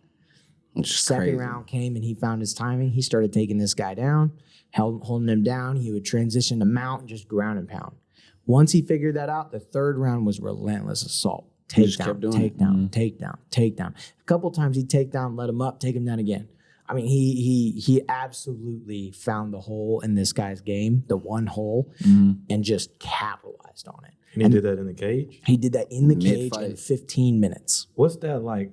Second round came and he found his timing. He started taking this guy down, holding him down. He would transition to mount and just ground and pound. Once he figured that out, the third round was relentless assault. Takedown. A couple times he'd take down, let him up, take him down again. I mean, he absolutely found the hole in this guy's game, the one hole, and just capitalized on it. And he did that in the cage? He did that in the cage in 15 minutes. What's that like?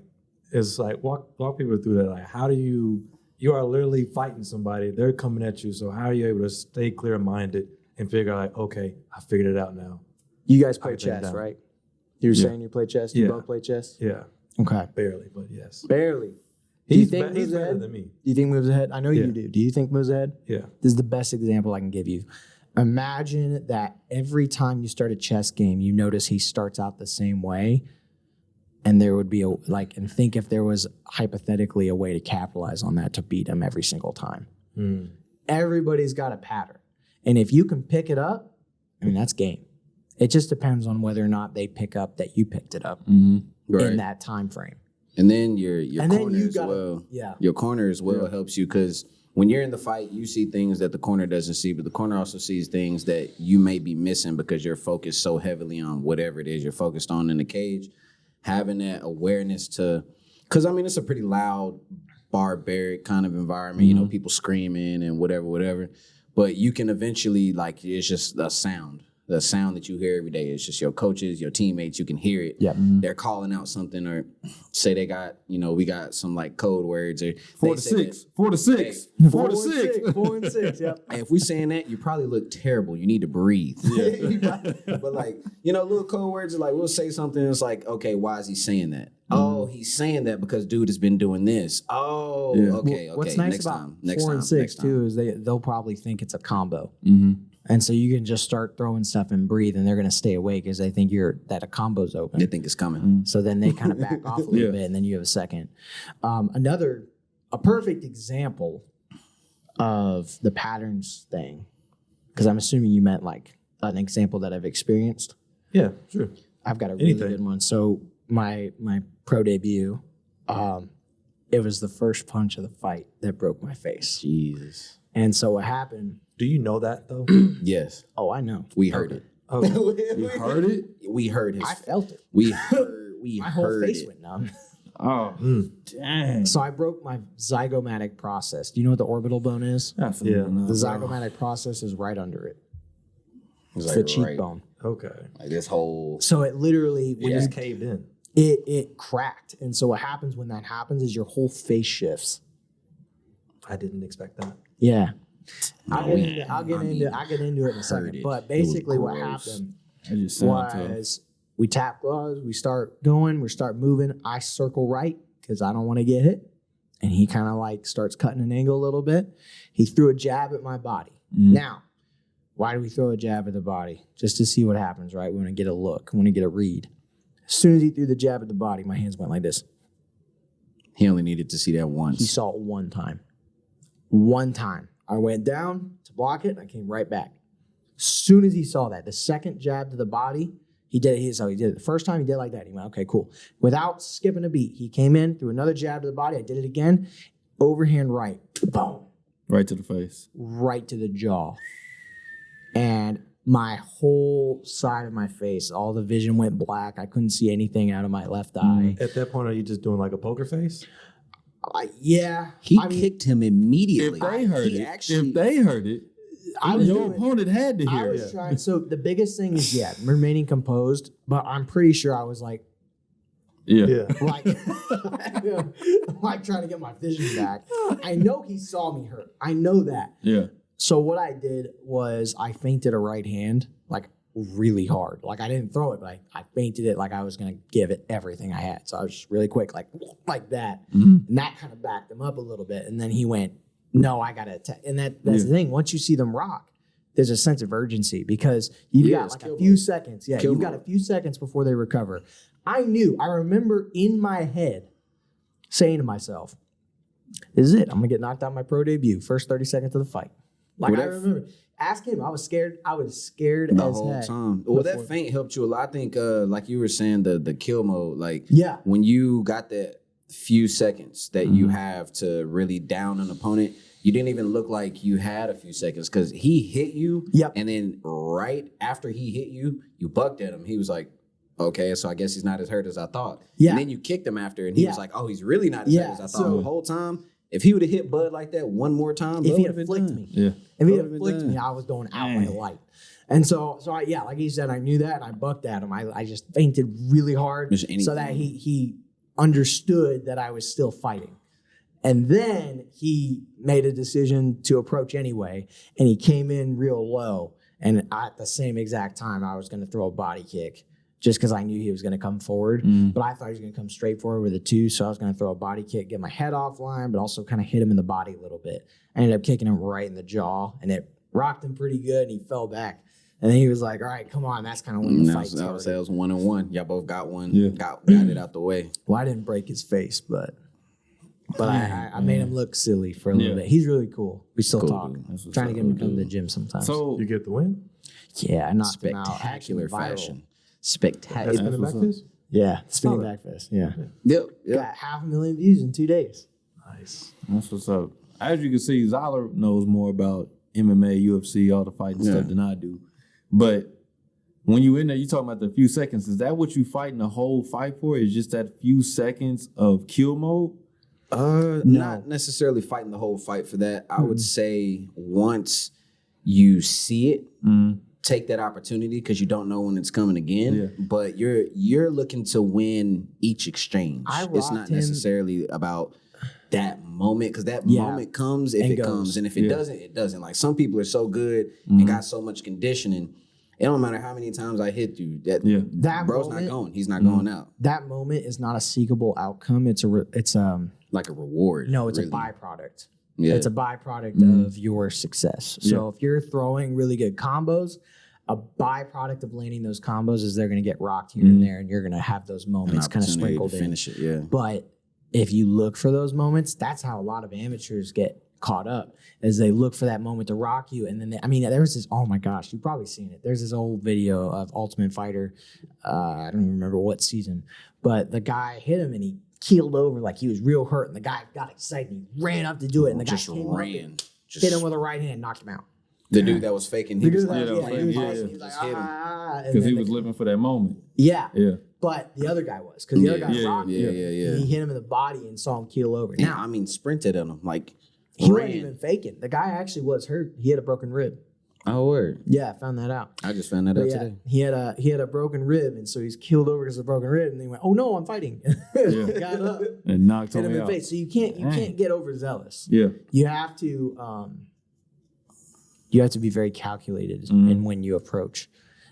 It's like, walk people through that. Like, how do you are literally fighting somebody, they're coming at you, so how are you able to stay clear-minded and figure out, like, okay, I figured it out now? You guys play chess, right? You were saying you play chess? You both play chess? Yeah. Okay. Barely, but yes. Barely. He's better than me. Do you think moves ahead? I know you do. Do you think moves ahead? Yeah. This is the best example I can give you. Imagine that every time you start a chess game, you notice he starts out the same way, and there would be and think if there was hypothetically a way to capitalize on that to beat him every single time. Everybody's got a pattern. And if you can pick it up, I mean, that's game. It just depends on whether or not they pick up that you picked it up in that time frame. And then your corner as well. Yeah. Your corner as well helps you because when you're in the fight, you see things that the corner doesn't see, but the corner also sees things that you may be missing because you're focused so heavily on whatever it is you're focused on in the cage. Having that awareness because I mean, it's a pretty loud, barbaric kind of environment, you know, people screaming and whatever. But you can eventually, it's just a sound. The sound that you hear every day is just your coaches, your teammates. You can hear it. Yeah. They're calling out something, or say they got, we got some code words, or 4 to 6, 4 to 6, 4 to 6, 4 and 6. Yeah. And if we're saying that, you probably look terrible. You need to breathe. But little code words are like, we'll say something. It's like, okay, why is he saying that? Oh, he's saying that because dude has been doing this. Oh, okay. What's nice about 4 and 6 too is they'll probably think it's a combo. And so you can just start throwing stuff and breathe, and they're going to stay awake because they think that a combo's open. They think it's coming. So then they kind of back off a little bit, and then you have a second. A perfect example of the patterns thing, because I'm assuming you meant like an example that I've experienced. Yeah, sure. I've got a really good one. So my pro debut, it was the first punch of the fight that broke my face. Jesus. And so what happened? Do you know that though? Yes. Oh, I know. We heard it. Okay. You heard it? We heard it. I felt it. We heard My whole face went numb. Oh, dang. So I broke my zygomatic process. Do you know what the orbital bone is? Absolutely Yeah. not, The bro. zygomatic process is right under it. It's It's like the cheekbone. Okay. like this whole. So it literally, It when just you, caved in. it cracked. And so what happens when that happens is your whole face shifts. I didn't expect that. Yeah. I'll get Man, into it in a second. it. But It was basically what gross. happened That just sound tough. was we tap gloves, we start going, we start moving. I circle right because I don't want to get hit. And he kind of like starts cutting an angle a little bit. He threw a jab at my body. Now, why do we throw a jab at the body? Just to see what happens, right? We want to get a look. We want to get a read. As soon as he threw the jab at the body, my hands went like this. He only needed to see that once. He saw it one time. One time. I went down to block it, and I came right back. As soon as he saw that, the second jab to the body, he did it. So he did it. The first time he did it like that. He went, okay, cool. Without skipping a beat, he came in, threw another jab to the body. I did it again. Overhand right. Boom. Right to the face. Right to the jaw. And my whole side of my face, all the vision went black. I couldn't see anything out of my left eye. At that point, are you just doing like a poker face? Yeah. He I mean, kicked him immediately. If they heard He it, actually, if they heard it, I was your doing- opponent had to I hear was it. trying. So the biggest thing is, remaining composed. But I'm pretty sure I was like, Yeah. like, like trying to get my vision back. I know he saw me hurt. I know that. Yeah. So what I did was I feinted a right hand, like really hard. Like I didn't throw it, but I feinted it like I was gonna give it everything I had. So I was just really quick, like that. Mhm. And that kind of backed him up a little bit. And then he went, no, I gotta attack. And that's the thing. Once you see them rock, there's a sense of urgency because you've got it's like kill a few mode. seconds. Yeah, Kill you've got a mode. few seconds before they recover. I remember in my head saying to myself, this is it. I'm gonna get knocked out my pro debut. First 30 seconds of the fight. Like I remember. Ask him. I was scared. I was scared the as whole heck. time. Well, that before. feint helped you a lot. I think, like you were saying, the kill mode. Like, Yeah. when you got that few seconds that you have to really down an opponent, you didn't even look like you had a few seconds because he hit you. Yep. And then right after he hit you, you bucked at him. He was like, okay, so I guess he's not as hurt as I thought. Yeah. And then you kicked him after, and he was Yeah. like, oh, he's really not as hurt as I thought. so- The whole time, if he would have hit Bud like that one more time, If Bud he would've had been flicked done. me, Yeah. if he Would've had been flicked done. me, I was going out like a Dang. light. And so like he said, I knew that, and I bucked at him. I just feinted really hard Just so that anything. he understood that I was still fighting. And then he made a decision to approach anyway, and he came in real low. And at the same exact time, I was going to throw a body kick just because I knew he was going to come forward. But I thought he was going to come straight forward with a 2, so I was going to throw a body kick, get my head offline, but also kind of hit him in the body a little bit. I ended up kicking him right in the jaw, and it rocked him pretty good, and he fell back. And then he was like, all right, come on. That's kind of when the That fight was, that started. was 1-1. Y'all both got one. Yeah. Got it out the way. Well, I didn't break his face, but I made him look silly for a little Yeah. bit. He's really cool. We still Cool talk. dude. That's what's Trying to up. get him to come to the gym sometimes. So You get the win? yeah, I knocked him out. Spectacular Actually, viral. fashion. That's Spectacular. been the what's back up. fist? Yeah, spinning Saw back fist. Yeah. Yep. Got 500,000 views in 2 days. Nice. that's what's up. As you can see, Zyler knows more about MMA, UFC, all the fighting stuff than I do. But when you in there, you talking about the few seconds. Is that what you fighting the whole fight for? Is just that few seconds of kill mode? Not necessarily fighting the whole fight for that. I would say once you see it, take that opportunity because you don't know when it's coming again. Yeah. But you're looking to win each exchange. I It's not rocked him- necessarily about that moment because that Yeah. moment comes if And it goes. comes, and if it Yeah. doesn't, it doesn't. Like some people are so good and got so much conditioning. It don't matter how many times I hit you. That bro's moment- not going. He's not going out. That moment is not a seekable outcome. It's Like a reward. no, it's really. a byproduct. Yeah. It's a byproduct of your success. So if you're throwing really good combos, a byproduct of landing those combos is they're going to get rocked here and there, and you're going to have those An moments kind of opportunity sprinkled to in. finish it. Yeah. But if you look for those moments, that's how a lot of amateurs get caught up, is they look for that moment to rock you. And then, there was this, oh my gosh, you've probably seen it. There's this old video of Ultimate Fighter. I don't even remember what season, but the guy hit him and he keeled over like he was real hurt. And the guy got excited and he ran up to do it. And the guy Just came up ran. and Just hit him with a right hand, knocked him out. the dude that was faking. He was like, Yeah, playing yeah, possum, yeah. He was like, just hit him. ah, and Because he then was living for that moment. yeah. Yeah. but the other guy was because the other guy rocked him. Yeah. He hit him in the body and saw him keel over. Yeah, Now, I mean, sprinted at him like he ran. wasn't even faking. The guy actually was hurt. He had a broken rib. Oh, word. Yeah, I found that out. I just found that out today. He had a broken rib, and so he's keeled over because of a broken rib. And then he went, "Oh no, I'm fighting!" Got up And knocked hit him him in out. the face. So you can't get overzealous. Yeah. You have to be very calculated in when you approach,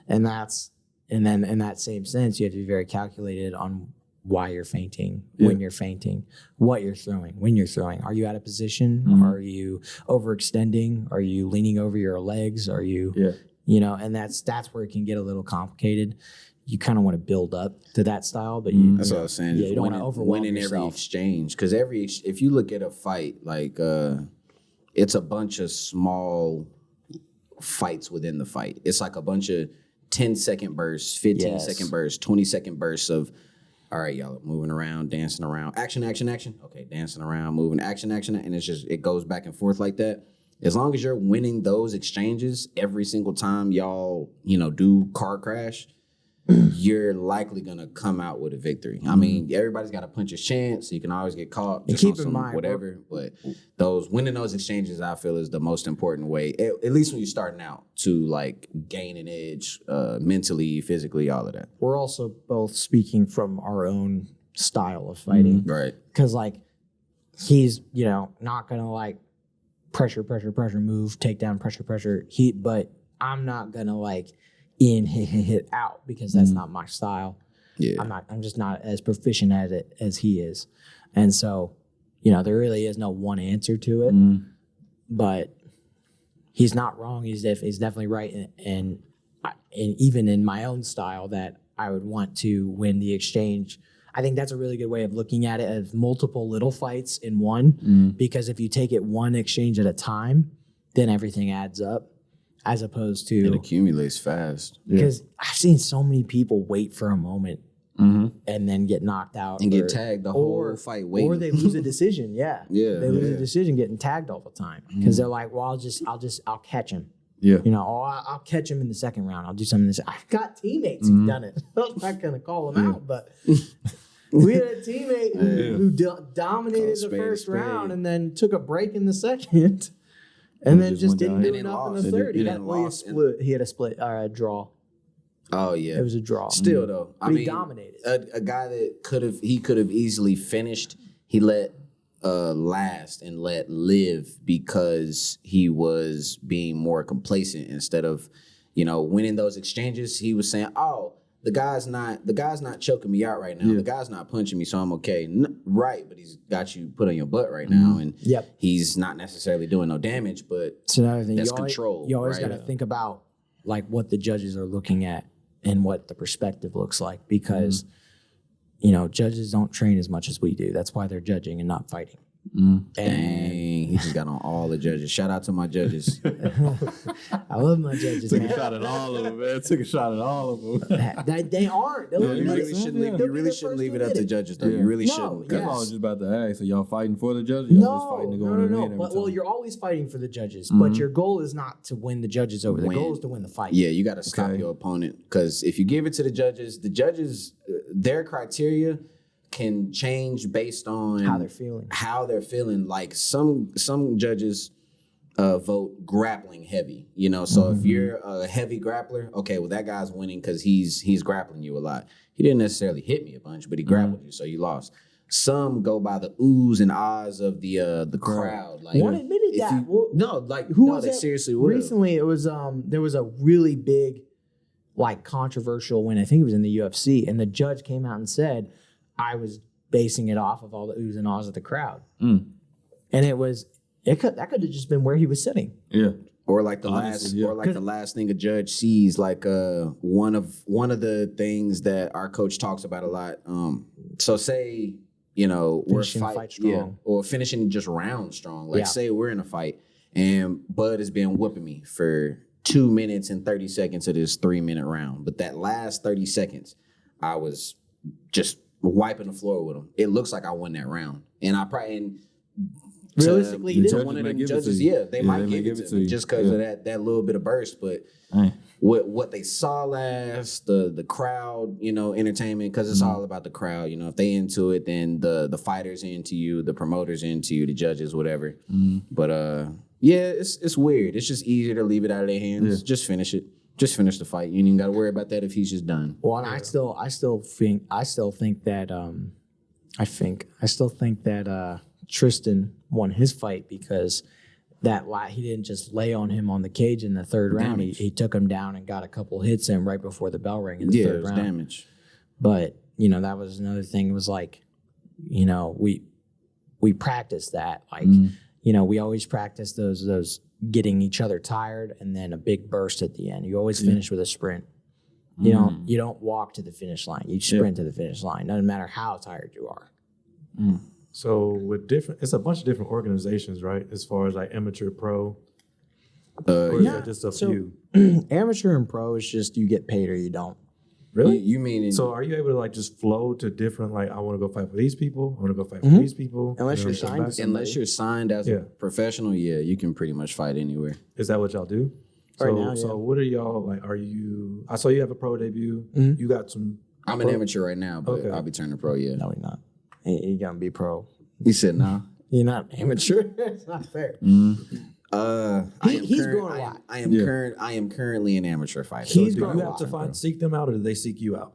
and then in that same sense, you have to be very calculated on why you're fainting, when you're fainting, what you're throwing, when you're throwing. Are you out of position? Are you overextending? Are you leaning over your legs? Are you, and that's where it can get a little complicated. You kind of want to build up to that style, but That's what I was saying. Yeah, you don't want to overwhelm winning every yourself. exchange, because if you look at a fight, like it's a bunch of small fights within the fight. It's like a bunch of 10-second bursts, 15-second bursts, 20-second bursts of, all right, y'all are moving around, dancing around, action, action, action. Okay, dancing around, moving, action, action, and it goes back and forth like that. As long as you're winning those exchanges every single time y'all, do car crash, you're likely gonna come out with a victory. I mean, everybody's got a puncher's chance, so you can always get caught. And keep in mind, whatever. But winning those exchanges, I feel, is the most important way, at least when you're starting out, to like gain an edge, mentally, physically, all of that. We're also both speaking from our own style of fighting, Right? Because like he's not gonna like pressure, move, take down, pressure. But I'm not gonna like hit out because that's not my style. Yeah. I'm just not as proficient at it as he is. And so, there really is no one answer to it. But he's not wrong. He's definitely right. And even in my own style that I would want to win the exchange, I think that's a really good way of looking at it as multiple little fights in one. Because if you take it one exchange at a time, then everything adds up. As opposed to it accumulates fast. Because I've seen so many people wait for a moment and then get knocked out and get tagged the whole fight waiting. Or they lose a decision. They lose a decision getting tagged all the time because they're like, well, I'll catch him. I'll catch him in the second round. I'll do something. I've got teammates who've done it. I'm not gonna call them out, but we had a teammate who dominated the first round and then took a break in the second. And then just didn't do enough in the third. He had a split or a draw. Oh yeah, it was a draw. Still though, but he dominated. A guy that could have easily finished. He let last and let live because he was being more complacent instead of winning those exchanges. He was saying, "Oh, the guy's not choking me out right now. The guy's not punching me, so I'm okay." Right, but he's got you put on your butt right now, and he's not necessarily doing no damage. But it's another thing. That's control. You always got to think about like what the judges are looking at and what the perspective looks like, because judges don't train as much as we do. That's why they're judging and not fighting. Dang, he just got on all the judges. Shout out to my judges. I love my judges. Took a shot at all of them, man. Took a shot at all of them. They aren't. You really shouldn't leave it up to judges, though. You really shouldn't. That's what I was just about to ask. So y'all fighting for the judges? Y'all just fighting to go in and win every time? Well, you're always fighting for the judges, but your goal is not to win the judges over. The goal is to win the fight. Yeah, you got to stop your opponent, because if you give it to the judges, their criteria can change based on how they're feeling. Like some judges vote grappling heavy, so if you're a heavy grappler, okay, well, that guy's winning because he's grappling you a lot. He didn't necessarily hit me a bunch, but he grappled you, so you lost. Some go by the oohs and ahs of the crowd. Like, one admitted that. They seriously will. Recently, it was there was a really big, like, controversial win. I think it was in the UFC, and the judge came out and said, I was basing it off of all the oohs and ahs of the crowd. And that could have just been where he was sitting. Yeah. Or like the last thing a judge sees, like one of the things that our coach talks about a lot. So say, we're fight strong. or finishing just round strong. Like say we're in a fight and Bud has been whooping me for 2 minutes and 30 seconds of this 3-minute round. But that last 30 seconds, I was just wiping the floor with him. It looks like I won that round. And Realistically, he the did. judges One of may them give it to judges, you. yeah, they might give it to me you. just because of that little bit of burst. But what they saw last, the crowd, entertainment, because it's all about the crowd. If they into it, then the fighters into you, the promoters into you, the judges, whatever. But yeah, it's weird. It's just easier to leave it out of their hands. Yeah. Just finish it. Just finish the fight. You ain't even got to worry about that if he's just done. Well, and I still think that Tristan won his fight because he didn't just lay on him on the cage in the third round. He took him down and got a couple hits in right before the bell rang in the third round. Damage. But that was another thing. It was like, we practiced that. Like, we always practice those getting each other tired and then a big burst at the end. You always finish with a sprint. You don't walk to the finish line. You sprint to the finish line. Doesn't matter how tired you are. So it's a bunch of different organizations, right? As far as like amateur, pro, or is that just a few? Amateur and pro is just you get paid or you don't. Really? You mean So are you able to like just flow to different, like, I want to go fight for these people, I want to go fight for these people? Unless you're come signed back? to unless you're signed as a professional, you can pretty much fight anywhere. Is that what y'all do? Right now, So what are y'all, like, I saw you have a pro debut. You got some. I'm an amateur right now, but I'll be turning pro, No, you're not. You're going to be pro. He said no. You're not amateur. It's not fair. He's growing a lot. I am currently an amateur fighter. He's Do growing you a have to lot. seek them out, or do they seek you out?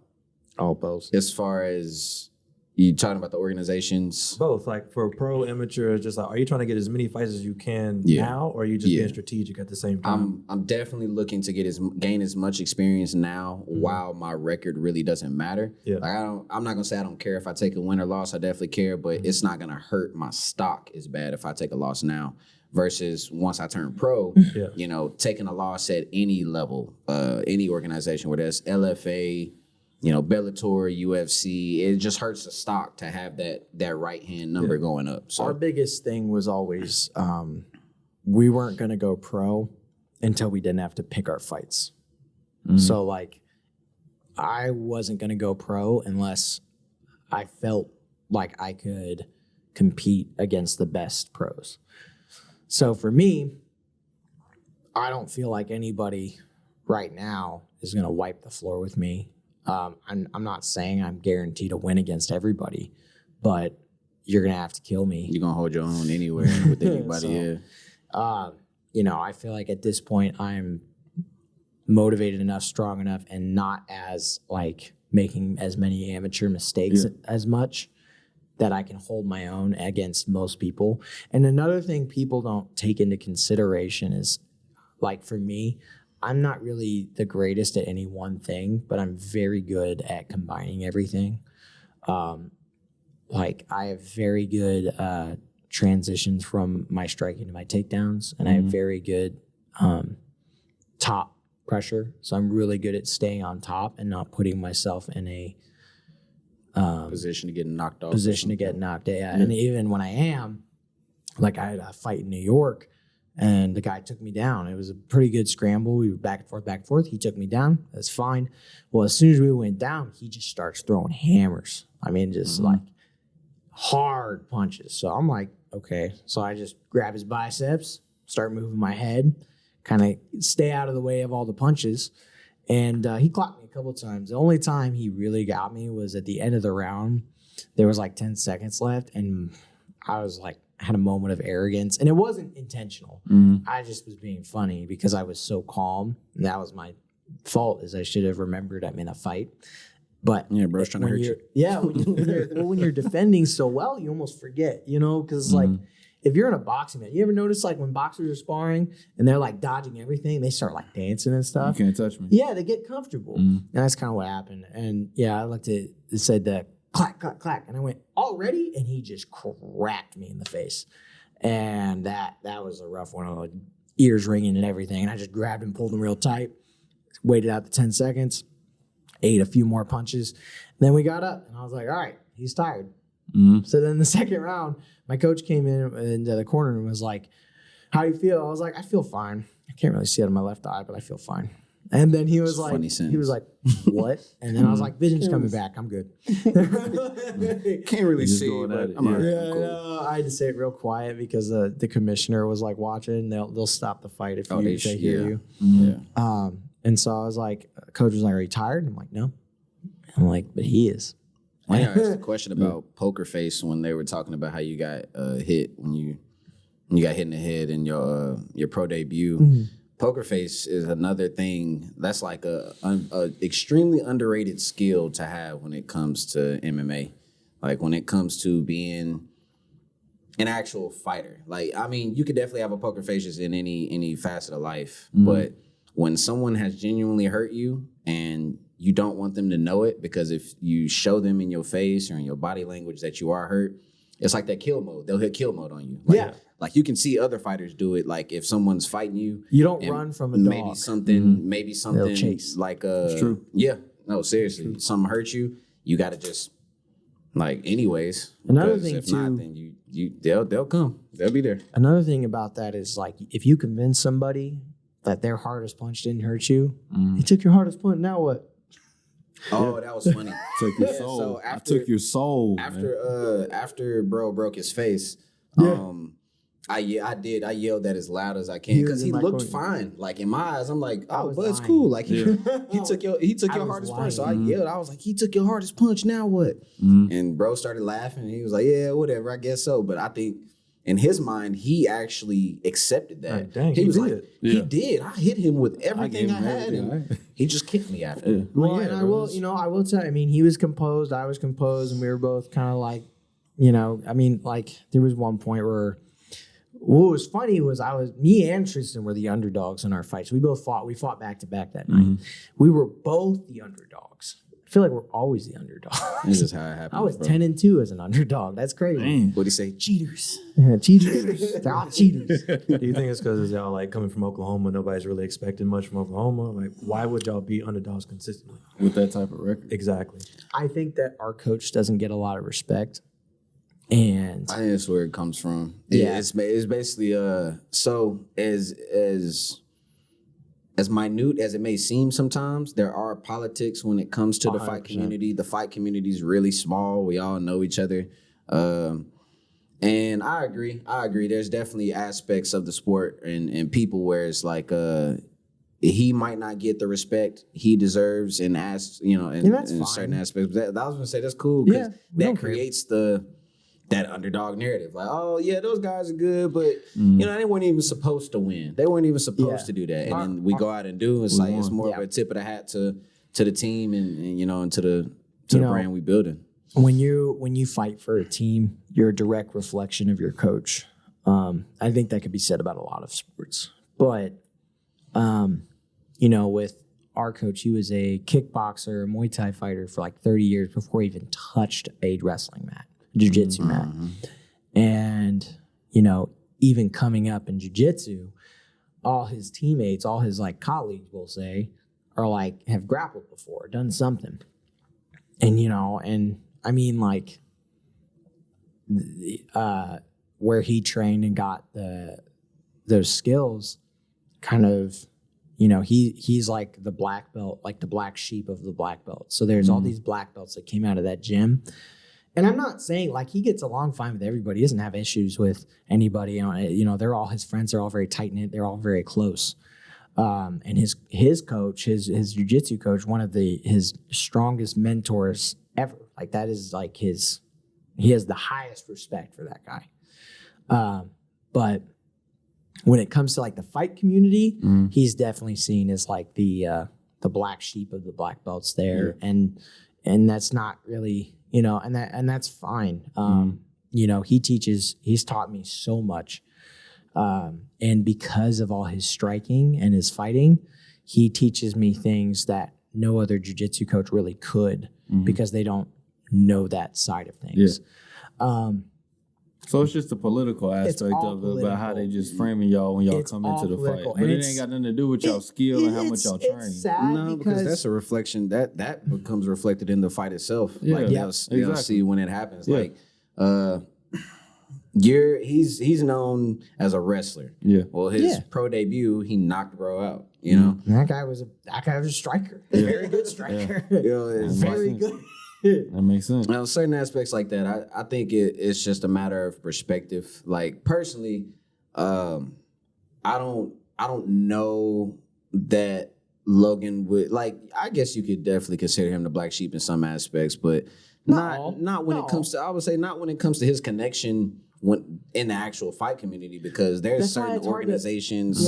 All both. As far as you talking about the organizations, Both, like for pro, amateur, just like, are you trying to get as many fights as you can now, or are you just being strategic at the same time? I'm definitely looking to gain as much experience now while my record really doesn't matter. Yeah. Like I'm not gonna say I don't care if I take a win or loss. I definitely care, but it's not gonna hurt my stock as bad if I take a loss now versus once I turn pro. Taking a loss at any level, any organization, whether that's LFA, Bellator, UFC, it just hurts the stock to have that right hand number going up. So Our biggest thing was always we weren't going to go pro until we didn't have to pick our fights. So, like, I wasn't going to go pro unless I felt like I could compete against the best pros. So, for me, I don't feel like anybody right now is going to wipe the floor with me. I'm not saying I'm guaranteed to win against everybody, but you're going to have to kill me. you're gonna hold your own anywhere with anybody. I feel like at this point I'm motivated enough, strong enough, and not as like making as many amateur mistakes as much that I can hold my own against most people. And another thing people don't take into consideration is, like, for me, I'm not really the greatest at any one thing, but I'm very good at combining everything. Like, I have very good transitions from my striking to my takedowns, and I have very good top pressure. So I'm really good at staying on top and not putting myself in a Position to get knocked off. position to get knocked out. And even when I am, like, I had a fight in New York, and the guy took me down. It was a pretty good scramble. We were back and forth. He took me down. That's fine. Well, as soon as we went down, he just starts throwing hammers. I mean, just like hard punches. So I'm like, okay. So I just grab his biceps, start moving my head, kind of stay out of the way of all the punches. And he clocked me a couple of times. The only time he really got me was at the end of the round. There was like 10 seconds left, and I was like, had a moment of arrogance, and it wasn't intentional. I just was being funny because I was so calm, and that was my fault. Is I should have remembered I'm in a fight. But Yeah, bro's trying to hurt you. Yeah, when you're defending so well, you almost forget, because like if you're in a boxing match, you ever notice like when boxers are sparring and they're like dodging everything, they start like dancing and stuff. You can't touch me. Yeah, they get comfortable, and that's kind of what happened. And yeah, I looked at it said that. Clack, clack, clack. And I went, already? And he just cracked me in the face. And that was a rough one. Like, ears ringing and everything. And I just grabbed him, pulled him real tight, waited out the 10 seconds, ate a few more punches. Then we got up, and I was like, all right, he's tired. So then the second round, my coach came in into the corner and was like, how do you feel? I was like, I feel fine. I can't really see it in my left eye, but I feel fine. And then he was Funny like, sentence. what? And then I was like, vision's coming back. I'm good. Can't really Just see going it, at but it. I'm all right. Yeah, I'm cool. no, I had to say it real quiet because the commissioner was like watching. They'll stop the fight if they hear you. Yeah. And so I was like, coach was like, "Are you tired?" I'm like, "No." I'm like, "But he is." I asked a question about poker face when they were talking about how you got hit when you got hit in the head in your pro debut. Mm-hmm. Poker face is another thing that's like a extremely underrated skill to have when it comes to MMA. Like when it comes to being an actual fighter. Like, I mean, you could definitely have a poker face just in any facet of life, but when someone has genuinely hurt you and you don't want them to know it, because if you show them in your face or in your body language that you are hurt, it's like that kill mode. They'll hit kill mode on you. Like, like you can see other fighters do it. Like if someone's fighting you, You don't run from a dog. maybe something chase. like It's true. yeah, no, seriously, something hurt you, you got to just like anyways. Another because thing, if not, too- then they'll come. They'll be there. Another thing about that is like if you convince somebody that their hardest punch didn't hurt you, he took your hardest punch. Now what? Oh, that was funny. Took your Yeah, soul. so I after- took your soul. man. After bro broke his face, I yelled that as loud as I can He was because in he my looked corner. fine. Like in my eyes, I'm like, I oh, was but it's lying. cool. Like he took your I was hardest punch. So I lying. yelled. I was like, he took your hardest punch. Now what? And bro started laughing. He was like, yeah, whatever. I guess so. But I think in his mind, he actually accepted that. Like, dang, he he was did. like, he did. I hit him with gave everything I him had, everything, and right? he just kicked me after. Yeah. Well, yeah, and I it will, was- I will tell you, I mean, he was composed, I was composed, and we were both kind of like, I mean, like there was one point where what was funny was me and Tristan were the underdogs in our fights. We fought back to back that night. We were both the underdogs. I feel like we're always the underdog. This is how it happened. I was bro. 10-2 as an underdog. That's crazy. Dang. What'd he say? Cheaters. Yeah, cheaters. They're all cheaters. Do you think it's because y'all like coming from Oklahoma? Nobody's really expecting much from Oklahoma. Like, why would y'all be underdogs consistently? With that type of record. Exactly. I think that our coach doesn't get a lot of respect. And I think that's where it comes from. Yeah. It's basically so as minute as it may seem sometimes, there are politics when it comes to the fight 100%. community. The fight community is really small. We all know each other. And I agree. There's definitely aspects of the sport and people where it's like he might not get the respect he deserves in that's in certain fine. aspects. But I was gonna say that's cool because Yeah, we don't that care. creates that underdog narrative. Like, oh yeah, those guys are good, but they weren't even supposed to win. They weren't even supposed Yeah. to do that. And then we go out and do. It's We it's won. more of Yeah. a tip of the hat to the team and to the brand we building. when you fight for a team, you're a direct reflection of your coach. I think that could be said about a lot of sports. But with our coach, he was a kickboxer, a Muay Thai fighter for like 30 years before he even touched a wrestling mat, jiu-jitsu mat. And, even coming up in jiu-jitsu, all his teammates, all his like colleagues will say, are like have grappled before, done something. And, and I mean like where he trained and got those skills kind of, he's like the black belt, like the black sheep of the black belt. So there's all these black belts that came out of that gym. And I'm not saying like he gets along fine with everybody. He doesn't have issues with anybody. They're all his friends. They're all very tight knit. They're all very close. And his coach, his jiu-jitsu coach, one of his strongest mentors ever. Like that is like he has the highest respect for that guy. But when it comes to like the fight community, he's definitely seen as like the black sheep of the black belts there. And that's not really, and that's fine. He's taught me so much. And because of all his striking and his fighting, he teaches me things that no other jiu-jitsu coach really could because they don't know that side of things. Yeah. So it's just the political aspect all of it, about how they political. just framing y'all when y'all It's come all into the fight. political, But and it ain't got nothing to do with y'all skill and how much y'all train. It's sad No, because that's a reflection that becomes reflected in the fight itself. Yeah. Like Yeah, they'll exactly. see when it happens. Yeah. Like he's known as a wrestler. Yeah. Well, his pro debut, he knocked bro out. You know, And that guy was a striker, a very good striker, very good. That makes sense. Now, certain aspects like that, I think it's just a matter of perspective. Like personally, I don't know that Logan would like. I guess you could definitely consider him the black sheep in some aspects, but not when it comes to. I would say not when it comes to his connection in the actual fight community, because there's certain organizations,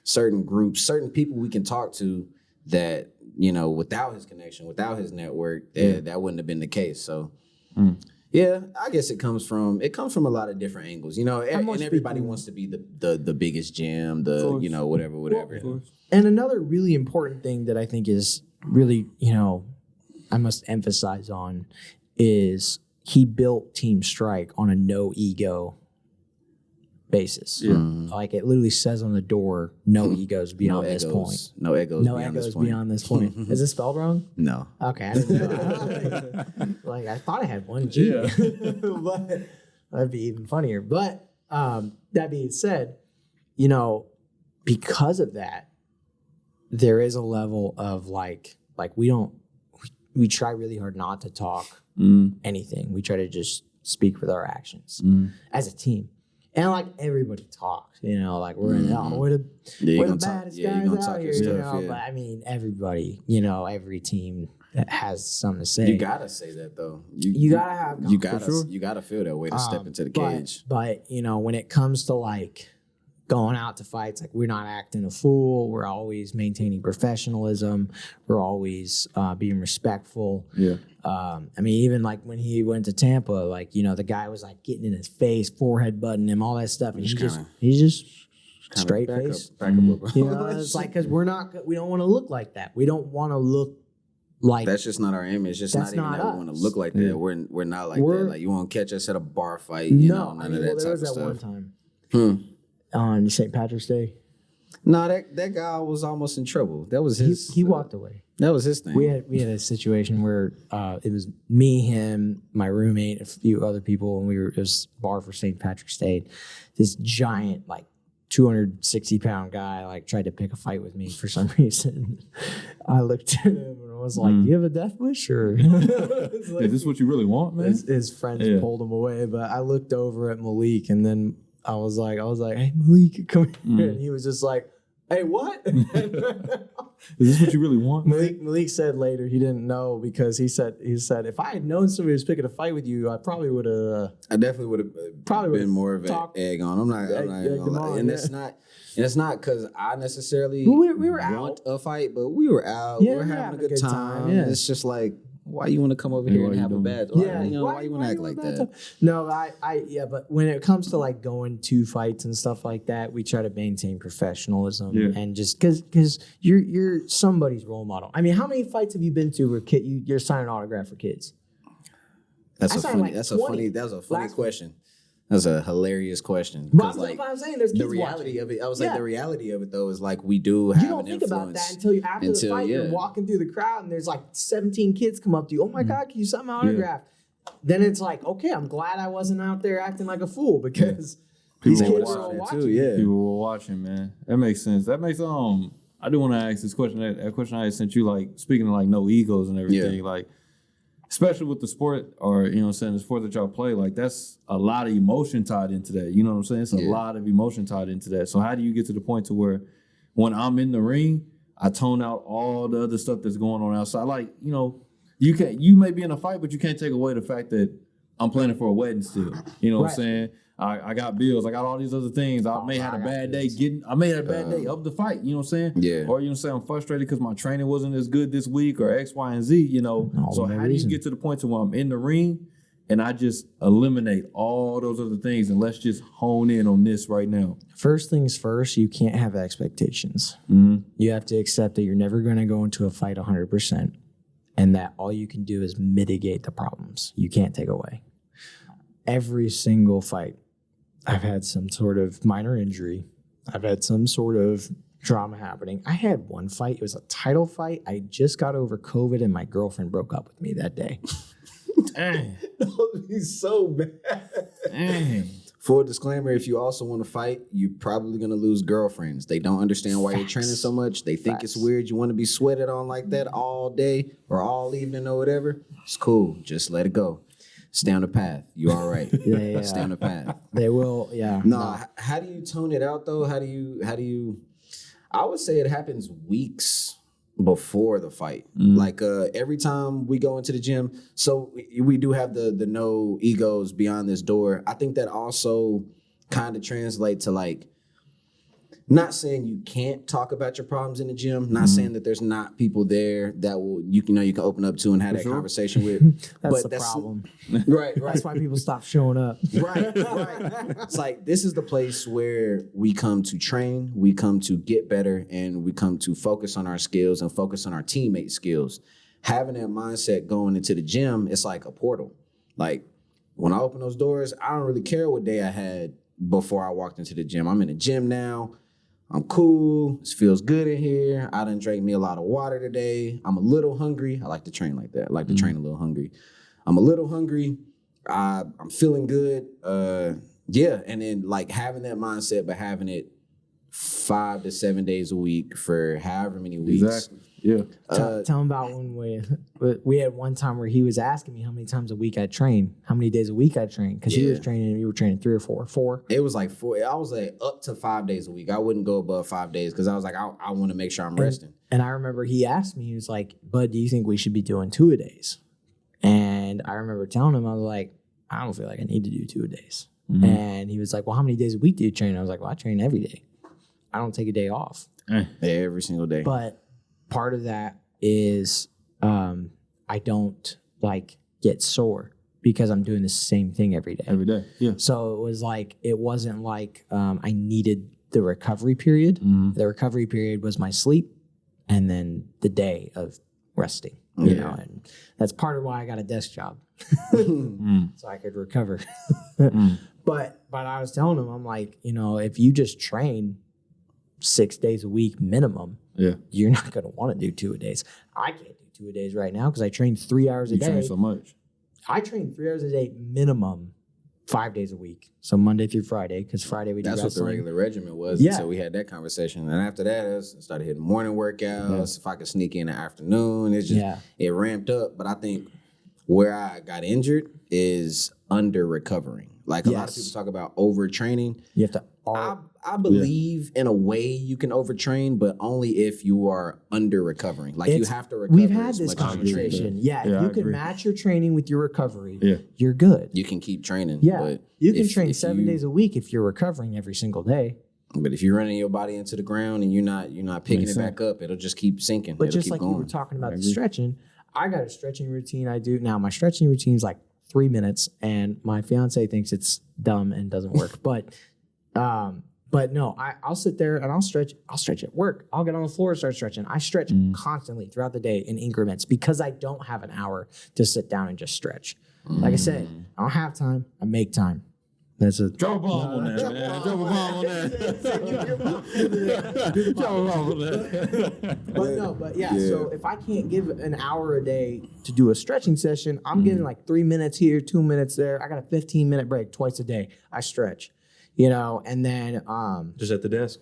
certain groups, certain people we can talk to that, you know, without his connection, without his network, that wouldn't have been the case. So, yeah, I guess it comes from a lot of different angles, you know, and everybody wants to be the biggest gym, you know, whatever. Well, and another really important thing that I think is really, you know, I must emphasize on is he built Team Strike on a no ego basis. Yeah. Like it literally says on the door, no egos beyond this point. No egos beyond this point. Is it spelled wrong? No. Okay, I didn't know. Like I thought I had one G, but that'd be even funnier. But that being said, you know, because of that, there is a level of like we try really hard not to talk anything. We try to just speak with our actions as a team. And like everybody talks, you know, like we're the baddest guys out here, you know. But I mean, everybody, you know, every team that has something to say. You gotta say that though. You gotta have. You gotta feel that way to step into the cage. But you know, when it comes to like going out to fights, like we're not acting a fool. We're always maintaining professionalism. We're always being respectful. Yeah. I mean, even like when he went to Tampa, like, you know, the guy was like getting in his face, forehead butting him, all that stuff. And he's just straight face. You know, it's like, because we don't want to look like that. We don't want to look like. That's just not our image. It's not even that we want to look like that. Yeah. We're not like that. Like you won't catch us at a bar fight. You know, none of that type of stuff. There was that one time on St. Patrick's Day. No, that guy was almost in trouble. That was his. He walked away. That was his thing. We had a situation where it was me, him, my roommate, a few other people, and it was bar for St. Patrick's Day. This giant, like 260-pound guy, like tried to pick a fight with me for some reason. I looked at him and I was like, "Do you have a death wish, or like, is this what you really want, man?" His friends pulled him away, but I looked over at Malik, and then I was like, "Hey, Malik, come here," and he was just like, "Hey, what?" Is this what you really want? Malik said later he didn't know, because he said if I had known somebody was picking a fight with you, I probably would have. I definitely would have been more of an egg on. I'm not gonna lie. And it's not because I necessarily we were want a fight, but we were out. We were having a good time. Yeah. It's just like, why you want to come over here and have a bad? Yeah, you know, why you want to act like that? No, but when it comes to like going to fights and stuff like that, we try to maintain professionalism and just because you're somebody's role model. I mean, how many fights have you been to where you're signing an autograph for kids? That's a funny question. That's a hilarious question. But like, I'm saying, there's kids the reality watching. of it. I was like, the reality of it though is like we do have. You don't think about that until after the fight, you're walking through the crowd and there's like 17 kids come up to you. Oh my God, can you sign my autograph? Then it's like, okay, I'm glad I wasn't out there acting like a fool, because these kids were all watching. People were watching, man. That makes sense. That makes I do want to ask this question. That question I sent you, like speaking of like no egos and everything, like. Especially with the sport, or, you know what I'm saying, the sport that y'all play, like that's a lot of emotion tied into that. You know what I'm saying? It's a lot of emotion tied into that. So how do you get to the point to where when I'm in the ring, I tone out all the other stuff that's going on outside? Like, you know, you may be in a fight, but you can't take away the fact that I'm planning for a wedding still. You know what I'm saying? I got bills. I got all these other things. I may have a bad day of the fight. You know what I'm saying? Yeah. Or, you know what I'm saying, I'm frustrated because my training wasn't as good this week, or X, Y, and Z, you know. So how do you get to the point to where I'm in the ring and I just eliminate all those other things and let's just hone in on this right now? First things first, you can't have expectations. You have to accept that you're never going to go into a fight 100%, and that all you can do is mitigate the problems. You can't take away. Every single fight, I've had some sort of minor injury. I've had some sort of drama happening. I had one fight. It was a title fight. I just got over COVID and my girlfriend broke up with me that day. Dang. That would be so bad. Dang. full disclaimer, if you also want to fight, you're probably going to lose girlfriends. They don't understand why you're training so much. They think it's weird. You want to be sweated on like that all day or all evening or whatever. It's cool. Just let it go. Stay on the path. You're all right. Yeah. Stay on the path. They will, yeah. No, how do you tone it out though? How do you I would say it happens weeks before the fight. Like every time we go into the gym, so we do have the no egos beyond this door. I think that also kind of translates to like, not saying you can't talk about your problems in the gym, not saying that there's not people there that will you can open up to and have that conversation with. That's the problem. Right. That's why people stop showing up. Right. It's like, this is the place where we come to train, we come to get better, and we come to focus on our skills and focus on our teammate skills. Having that mindset going into the gym, it's like a portal. Like, when I open those doors, I don't really care what day I had before I walked into the gym. I'm in the gym now. I'm cool. It feels good in here. I done drank me a lot of water today. I'm a little hungry. I like to train like that. I like to train a little hungry. I'm a little hungry. I'm feeling good. Yeah. And then like having that mindset, but having it 5 to 7 days a week for however many weeks. Exactly. Yeah. Tell him about when we had one time where he was asking me how many times a week I train, how many days a week I train, because he was training and you were training 3 or 4. 4. It was like 4. I was like up to 5 days a week. I wouldn't go above 5 days because I was like, I want to make sure I'm resting. And I remember he asked me, he was like, "Bud, do you think we should be doing 2-a-days?" And I remember telling him, I was like, "I don't feel like I need to do 2-a-days." And he was like, "Well, how many days a week do you train?" I was like, "Well, I train every day. I don't take a day off." Every single day. But part of that is I don't like get sore because I'm doing the same thing every day. Every day. Yeah. So it wasn't like I needed the recovery period. The recovery period was my sleep and then the day of resting. You know, and that's part of why I got a desk job. So I could recover. But I was telling him, I'm like, if you just train 6 days a week minimum, you're not going to want to do 2-a-days. I can't do 2-a-days right now because I train 3 hours a day. You train so much. I train 3 hours a day minimum 5 days a week. So Monday through Friday, because Friday we do That's wrestling. what the regular regimen was until we had that conversation. And after that, I started hitting morning workouts. If I could sneak in the afternoon, it's just it ramped up. But I think where I got injured is under recovering. Like a lot of people talk about overtraining. You have to. I believe in a way you can overtrain, but only if you are under recovering. Like you have to recover. We've had as this much as you train. conversation. Yeah, if you can match your training with your recovery, you're good. You can keep training. Yeah, but you can train 7 days a week if you're recovering every single day. But if you're running your body into the ground and you're not picking it back up, it'll just keep sinking. But it'll just keep like going. you were talking about the stretching, I got a stretching routine I do. Now, my stretching routine is like 3 minutes, and my fiance thinks it's dumb and doesn't work. But no, I'll sit there and I'll stretch. I'll stretch at work. I'll get on the floor and start stretching. I stretch constantly throughout the day in increments because I don't have an hour to sit down and just stretch. Like I said, I don't have time. I make time. That's a drop a bomb on that, man. Drop a bomb on that. Drop a bomb on that. But yeah. So if I can't give an hour a day to do a stretching session, I'm getting like 3 minutes here, 2 minutes there. I got a 15-minute break twice a day. I stretch, and then Just at the desk.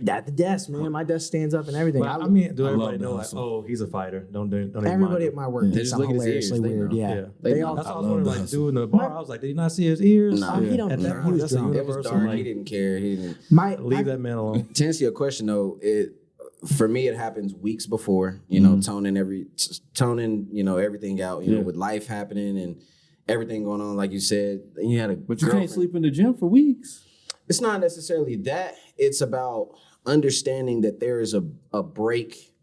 at the desk, man. My desk stands up and everything. But, I mean, do I everybody love know the like, hustle. oh, he's a fighter? Don't even everybody mind at my work They thinks just I'm look at his hilariously ears, they weird. know. Yeah. They That's what I was love wondering, the like, hustle. dude in the bar, I was like, did he not see his ears? Nah. He don't At that care. point, He that's was a drunk. It was universal, dark. like, He didn't care. He didn't. leave that man alone. To answer your question though, for me it happens weeks before. Toning everything out. With life happening and everything going on, like you said. You had a But you girlfriend. can't sleep in the gym for weeks. It's not necessarily that. It's about understanding that there is a break.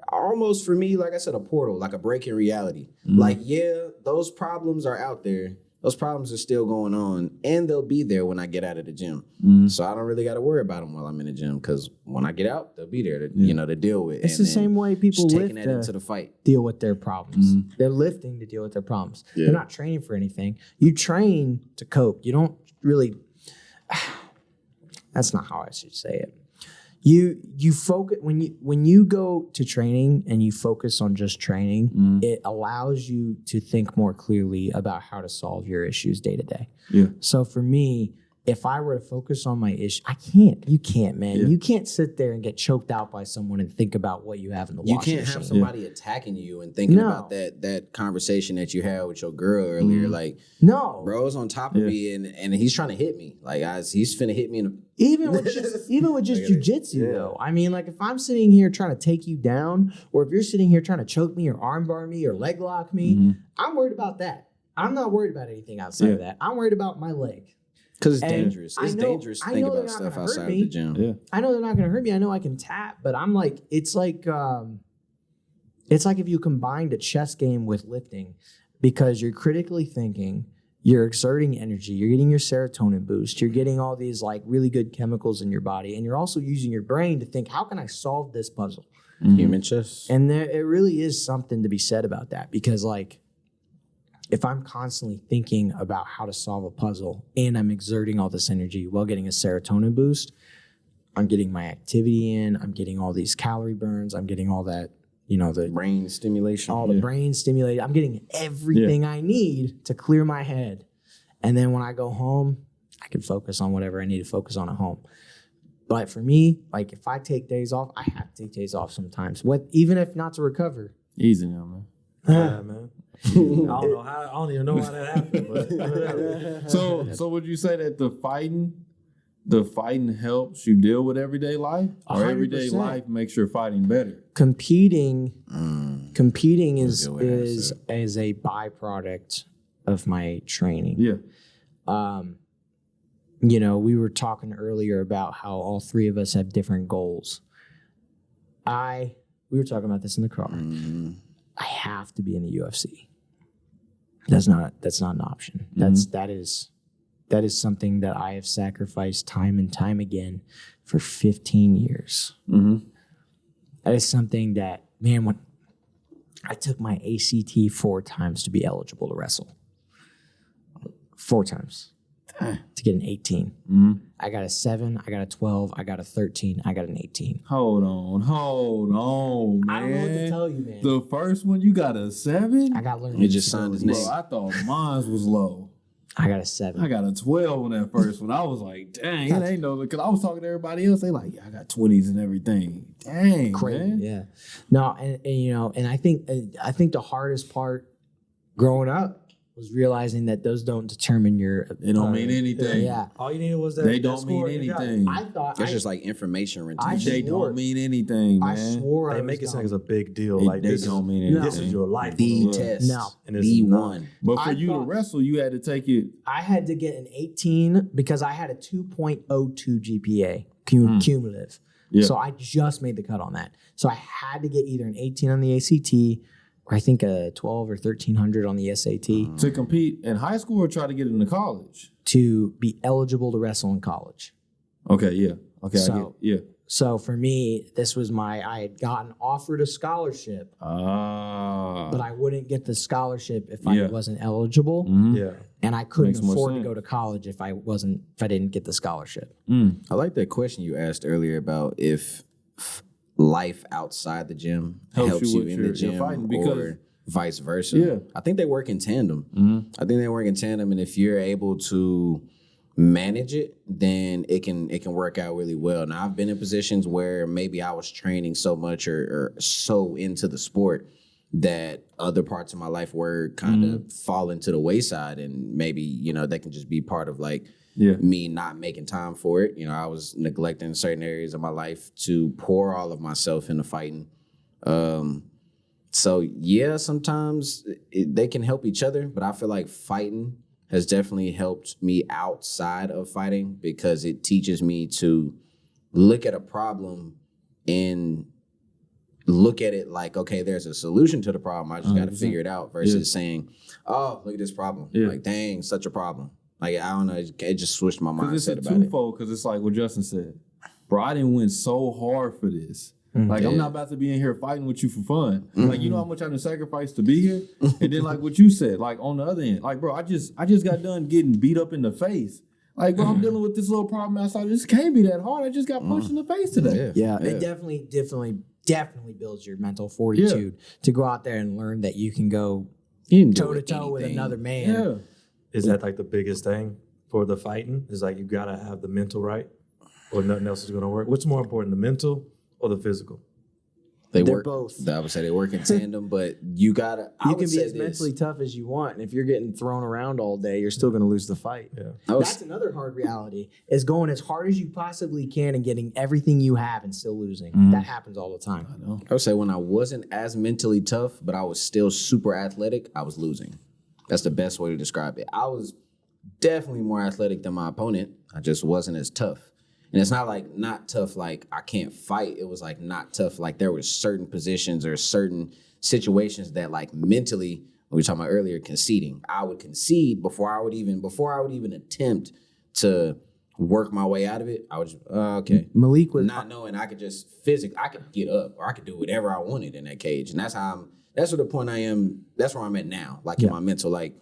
Almost for me, like I said, a portal, like a break in reality. Like, those problems are out there. Those problems are still going on, and they'll be there when I get out of the gym. So I don't really got to worry about them while I'm in the gym because when I get out, they'll be there to to deal with. It's And the then same way people just lift taking that into the fight. deal with their problems. They're lifting to deal with their problems. They're not training for anything. You train to cope. You don't really. That's not how I should say it. You focus when you go to training and you focus on just training, it allows you to think more clearly about how to solve your issues day to day. Yeah. So for me, if I were to focus on my issue, I can't. You can't, man. Yeah. You can't sit there and get choked out by someone and think about what you have in the You washing can't have machine. somebody attacking you and thinking No. about that conversation that you had with your girl earlier. Like, No. bro's on top of me and he's trying to hit me. Like, he's finna hit me in the. Even with just jujitsu, though. I mean, like if I'm sitting here trying to take you down, or if you're sitting here trying to choke me or armbar me or leg lock me, I'm worried about that. I'm not worried about anything outside of that. I'm worried about my leg. Because it's And dangerous. It's dangerous to think about stuff outside of the gym. Yeah. I know they're not going to hurt me. I know I can tap, but I'm like, it's like if you combined a chess game with lifting, because you're critically thinking, you're exerting energy, you're getting your serotonin boost, you're getting all these like really good chemicals in your body, and you're also using your brain to think, how can I solve this puzzle? Human chess. And it really is something to be said about that, because like, if I'm constantly thinking about how to solve a puzzle and I'm exerting all this energy while getting a serotonin boost, I'm getting my activity in, I'm getting all these calorie burns, I'm getting all that, the Brain stimulation. all the brain stimulated. I'm getting everything I need to clear my head. And then when I go home, I can focus on whatever I need to focus on at home. But for me, like if I take days off, I have to take days off sometimes. Even if not to recover. Easy now, man. Yeah, man. I don't even know how that happened. But So would you say that the fighting helps you deal with everyday life, or everyday 100%. life makes your fighting better? Competing is good way to answer is a byproduct of my training. Yeah. We were talking earlier about how all three of us have different goals. We were talking about this in the car. I have to be in the UFC. That's not an option. That is something that I have sacrificed time and time again for 15 years. That is something that, man, when I took my ACT 4 times to be eligible to wrestle. 4 times to get an 18. I got a 7, I got a 12, I got a 13, I got an 18. Hold on, man. I don't know what to tell you, man. The first one, you got a 7? I got learning He just signed his disabilities. name. Bro, I thought mine was low. I got a 7. I got a 12 on that first one. I was like, dang, it ain't no, because I was talking to everybody else. They like, yeah, I got 20s and everything. Dang, Crazy, man. yeah. No, and I think the hardest part growing up was realizing that those don't determine your. It don't mean anything. Yeah, all you needed was that. They that don't mean score and you got it. anything. I thought That's just like information retention. They swore- don't mean anything, I man. swore I They was make it sound dumb. like it's a big deal. They Like this don't mean This anything. is your life. The bro. test. No. And it's The not. one. But for I you to thought- wrestle, you had to take it. I had to get an 18 because I had a 2.02 GPA cumulative. Yeah. So I just made the cut on that. So I had to get either an 18 on the ACT or I think a 12 or 1300 on the SAT To compete in high school or try to get into college? to be eligible to wrestle in college. Okay, yeah. Okay, I So- get it. So for me, I had gotten offered a scholarship, Yeah. but I wouldn't get the scholarship if Yeah. I wasn't eligible. Yeah. And I couldn't Makes more afford to sense. go to college if I didn't get the scholarship. I like that question you asked earlier about if life outside the gym helps you with in your the gym fighting, because- or vice versa. Yeah. I think they work in tandem. I think they work in tandem, and if you're able to manage it, then it can work out really well. Now, I've been in positions where maybe I was training so much or so into the sport that other parts of my life were kind of falling to the wayside, and maybe they can just be part of like me not making time for it. I was neglecting certain areas of my life to pour all of myself into fighting. So yeah, sometimes they can help each other, but I feel like fighting has definitely helped me outside of fighting because it teaches me to look at a problem and look at it like, okay, there's a solution to the problem. I just got to figure it out versus saying, oh, look at this problem. Yeah. Like, dang, such a problem. Like, I don't know. It just switched my Because mindset it's about it. twofold, because it's like what Justin said. Bro, I didn't win so hard for this. Like, I'm not about to be in here fighting with you for fun. Like, you know how much I done sacrificed to be here? And then, like what you said, like, on the other end, like, bro, I just got done getting beat up in the face. Like, bro, I'm dealing with this little problem outside. This can't be that hard. I just got punched in the face today. Yeah, it definitely builds your mental fortitude to go out there and learn that you can go You can do toe to toe with anything. another man. Yeah. Is that like the biggest thing? for the fighting is like you gotta have the mental right, or nothing else is gonna work. What's more important, the mental or the physical? They're work both. I would say they work in tandem, but you can be as mentally tough as you want, and if you're getting thrown around all day, you're still going to lose the fight. Yeah. That's another hard reality, is going as hard as you possibly can and getting everything you have and still losing. That happens all the time. I would say when I wasn't as mentally tough, but I was still super athletic, I was losing. That's the best way to describe it. I was definitely more athletic than my opponent. I just wasn't as tough. And it's not like not tough like I can't fight. It was like not tough like there were certain positions or certain situations that like mentally, we were talking about earlier, conceding. I would concede before I would even attempt to work my way out of it. I was okay. Malik was not knowing I could just I could get up or I could do whatever I wanted in that cage. And that's what the point I am. That's where I'm at now. Like in my mental, like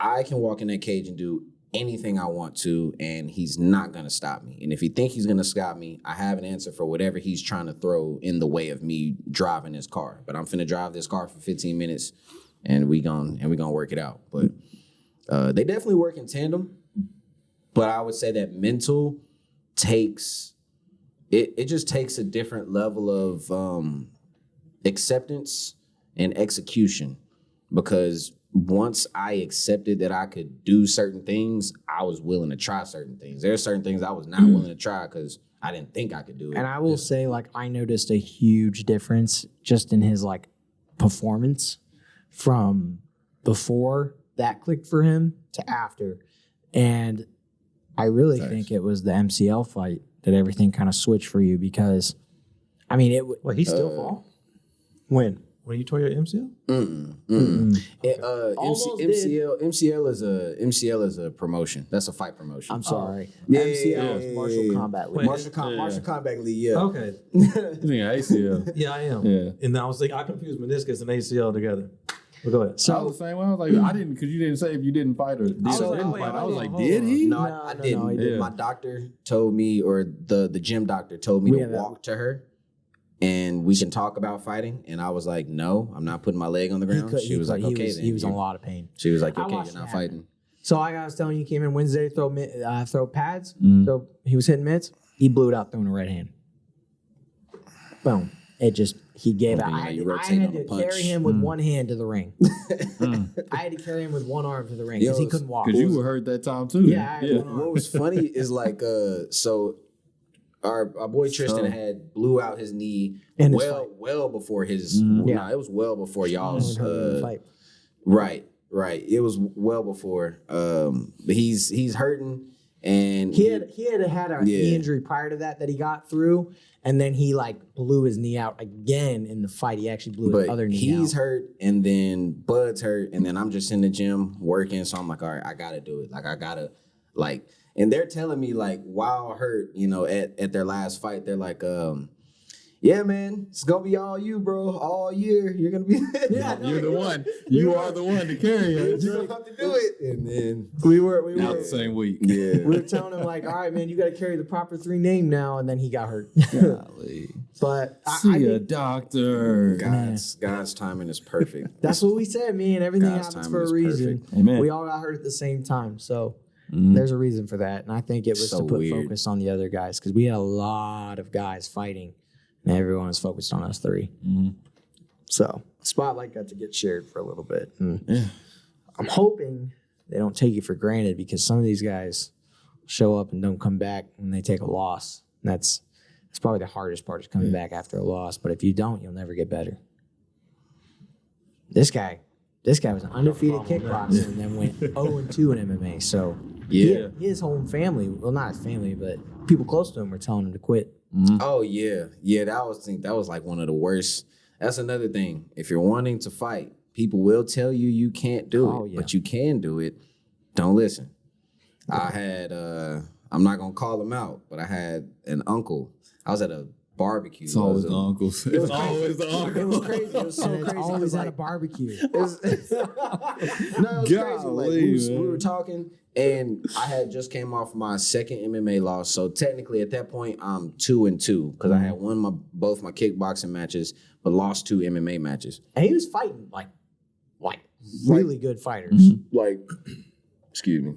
I can walk in that cage and do anything I want to, and he's not gonna stop me. And if he think he's gonna stop me, I have an answer for whatever he's trying to throw in the way of me driving this car. But I'm finna drive this car for 15 minutes, and we gonna work it out. But they definitely work in tandem. But I would say that mental takes it just takes a different level of acceptance and execution, because once I accepted that I could do certain things, I was willing to try certain things. There are certain things I was not willing to try because I didn't think I could do it. And I will say, like, I noticed a huge difference just in his, like, performance from before that clicked for him to after. And I really think it was the MCL fight that everything kind of switched for you, because, I mean, Well, he still fall? When you tore your MCL? MCL is a promotion. That's a fight promotion. I'm sorry. Yeah, MCL is Martial Combat League. Martial Combat League, yeah. Okay. You think ACL? Yeah, I am. Yeah. And I was like, I confused meniscus and ACL together. But go ahead. So I was the same way. I was like, I didn't, because you didn't say if you didn't fight or didn't fight. I was like, did he? No, I didn't. No, he didn't. My doctor told me, or the gym doctor told me to walk to her and we can talk about fighting. And I was like, no, I'm not putting my leg on the ground. She was like, okay, then. He was in a lot of pain. She was like, okay, you're not fighting. So I was telling you, he came in Wednesday, throw pads. So he was hitting mitts. He blew it out throwing a right hand. Boom. He gave out. I had to carry him with one hand to the ring. I had to carry him with one arm to the ring because he couldn't walk. Because you were hurt that time too. Yeah. What was funny is like, so our boy Tristan had blew out his knee well before his. No, it was well before y'all's fight. Right. It was well before. But he's hurting, and he had an knee injury prior to that he got through. And then he like blew his knee out again in the fight. He actually blew his other knee out. He's hurt, and then Bud's hurt, and then I'm just in the gym working. So I'm like, all right, I gotta do it. Like I gotta, like, and they're telling me like while hurt, at their last fight, they're like, yeah, man, it's gonna be all you, bro. All year, you're gonna be. You're the one. You are the one to carry it. You're gonna have to do it. And then we were the same week. Yeah, we were telling him like, all right, man, you got to carry the proper 3 name now, and then he got hurt. Golly. But see a doctor. God's timing is perfect. That's what we said, man. Everything happens for a reason. Amen. We all got hurt at the same time, so. There's a reason for that, and I think it was to put focus on the other guys, because we had a lot of guys fighting. And everyone was focused on us 3. So spotlight got to get shared for a little bit. And I'm hoping they don't take it for granted, because some of these guys show up and don't come back when they take a loss. And that's probably the hardest part, is coming back after a loss. But if you don't, you'll never get better. This guy was an undefeated kickboxer and then went 0-2 in MMA. So his whole family, well, not his family, but people close to him were telling him to quit. Oh yeah. That was like one of the worst. That's another thing. If you're wanting to fight, people will tell you can't do it, but you can do it. Don't listen. I had I'm not gonna call him out, but I had an uncle. I was at a barbecue. It's always the uncles. It's always the uncles. It was crazy. It was so crazy. Always at a barbecue. It was crazy. Like we were talking, and I had just came off my second MMA loss. So technically, at that point, I'm 2-2 because I had won both my kickboxing matches, but lost 2 MMA matches. And he was fighting like really good fighters. Like, excuse me.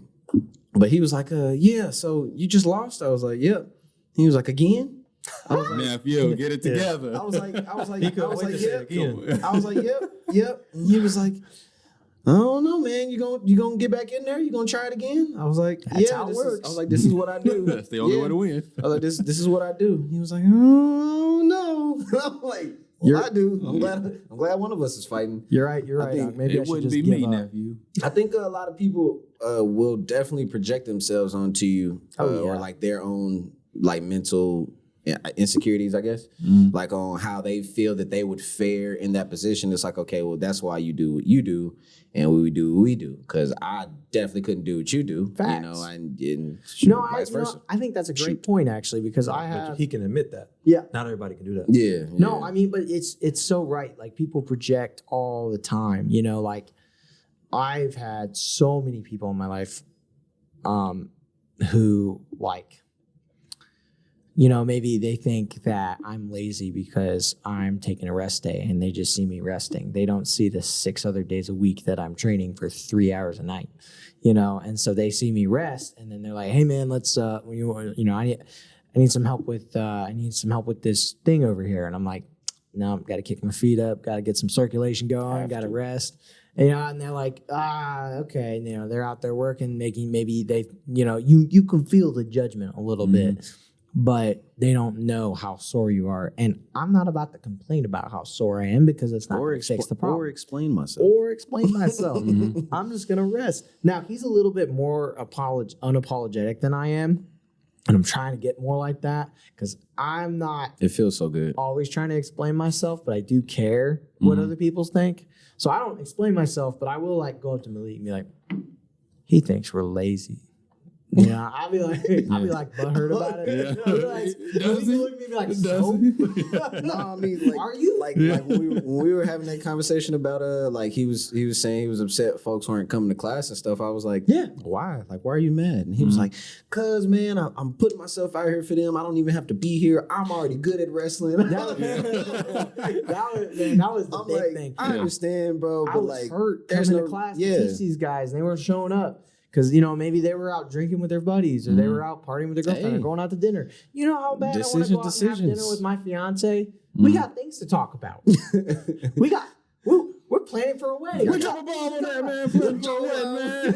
But he was like, yeah, so you just lost? I was like, yep. He was like, again? I was like, nephew, get it together. I was like, He couldn't wait to say yep. it again. I was like, yep. And he was like, I don't know, man. You gonna get back in there? You gonna try it again? I was like, That's how it works. I was like, this is what I do. That's the only way to win. I was like, this is what I do. He was like, oh no. I'm like, well, I do. I'm glad one of us is fighting. You're right. You're right. think Maybe I It should wouldn't just be me, give up. nephew. I think a lot of people will definitely project themselves onto you, or like their own like mental insecurities, I guess, like on how they feel that they would fare in that position. It's like, okay, well, that's why you do what you do, and we do what we do. Because I definitely couldn't do what you do, Facts. you know, and No, vice versa. I think that's a great point actually because I But have. he can admit that. Yeah. Not everybody can do that. Yeah. No, I mean, but it's so right. Like people project all the time. You know, like I've had so many people in my life, who like, you know, maybe they think that I'm lazy because I'm taking a rest day and they just see me resting. They don't see the 6 other days a week that I'm training for 3 hours a night, you know? And so they see me rest and then they're like, hey man, let's, you know, I need some help with, this thing over here. And I'm like, no, I've got to kick my feet up, got to get some circulation going, got to rest. You know, and they're like, okay. And, you know, they're out there working, maybe they, you know, you can feel the judgment a little bit, but they don't know how sore you are. And I'm not about to complain about how sore I am because it's not going to fix the problem. Or explain myself. Or explain myself. I'm just going to rest. Now, he's a little bit more unapologetic than I am. And I'm trying to get more like that because I'm not It feels so good. always trying to explain myself, but I do care what other people think. So I don't explain myself, but I will like go up to Malik and be like, he thinks we're lazy. You know, I'll be like butthurt about it. Yeah. I'll be like, Does he he? look at me and be like, Does so? No, I mean, like, Are you? like when we were having that conversation about like he was saying he was upset folks weren't coming to class and stuff. I was like, Yeah. why? Like, why are you mad? And he was like, cause man, I'm putting myself out here for them. I don't even have to be here. I'm already good at wrestling. That was the I'm big like, thing. I understand, bro, I but was like, hurt there's coming no to class yeah. to teach these guys, and they weren't showing up because you know maybe they were out drinking with their buddies or they were out partying with their girlfriend or Hey. going out to dinner. You know how bad I want to go out and have dinner Decisions. with my fiance? We got things to talk about. We're planning for a wedding. We drop a ball on that, man. Planning for a wedding, man.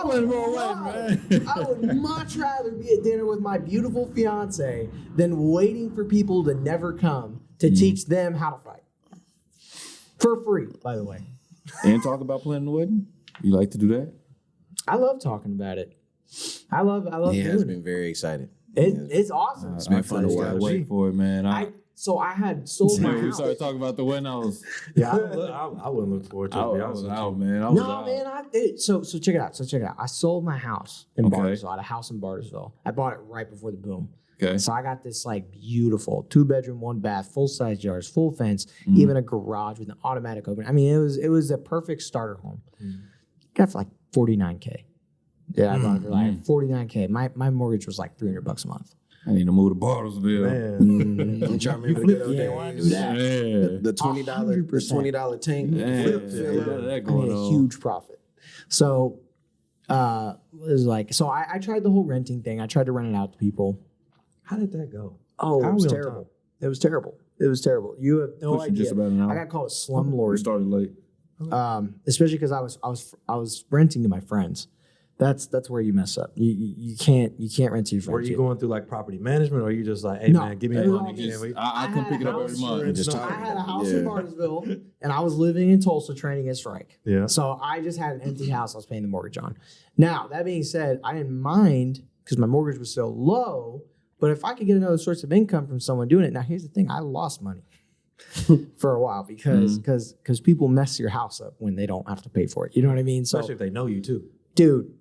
Planning for a wedding, man. I would much rather be at dinner with my beautiful fiance than waiting for people to never come to teach them how to fight. For free, by the way. And talk about planning the wedding. You like to do that? I love talking about it. I love He has doing been very excited. It's awesome. It's been fun to I watch. wait for it, man. I had sold my When we house. started talking about the wedding, I was Yeah, I wouldn't look forward to it. to be honest with you. out, man. I was No, out. man, so check it out. I sold my house in Okay. Bartersville. I had a house in Bartersville. I bought it right before the boom. Okay. So I got this like beautiful 2-bedroom, 1-bath, full size yards, full fence, even a garage with an automatic open. I mean, it was a perfect starter home. Got it for like $49K. Yeah, I bought it for like $49K. My mortgage was like $300 a month. I need to move to Bartlesville. Man. I'm trying to remember the good old Yeah, days. I do that. Yeah. The $20 tank. Yeah. Flip, fill Yeah. up. That I going made a on. huge profit. So it was like, so I tried the whole renting thing. I tried to rent it out to people. How did that go? Oh, How it was we on terrible. time? It was terrible. It was terrible. You have no Pushed it idea. just about an hour. I got called a We slumlord, started late. especially because I was renting to my friends. That's where you mess up. You can't rent to your friends. Were you going through like property management, or are you just like, hey No, man, give me it the was money? all and just- we- I I come had pick a it up every house month. and just I talk. had a house Yeah. in Barnesville, and I was living in Tulsa training at Strike. Yeah. So I just had an empty house I was paying the mortgage on. Now, that being said, I didn't mind because my mortgage was so low, but if I could get another source of income from someone doing it. Now, here's the thing. I lost money for a while because people mess your house up when they don't have to pay for it. You know what I mean? So, Especially if they know you too, dude,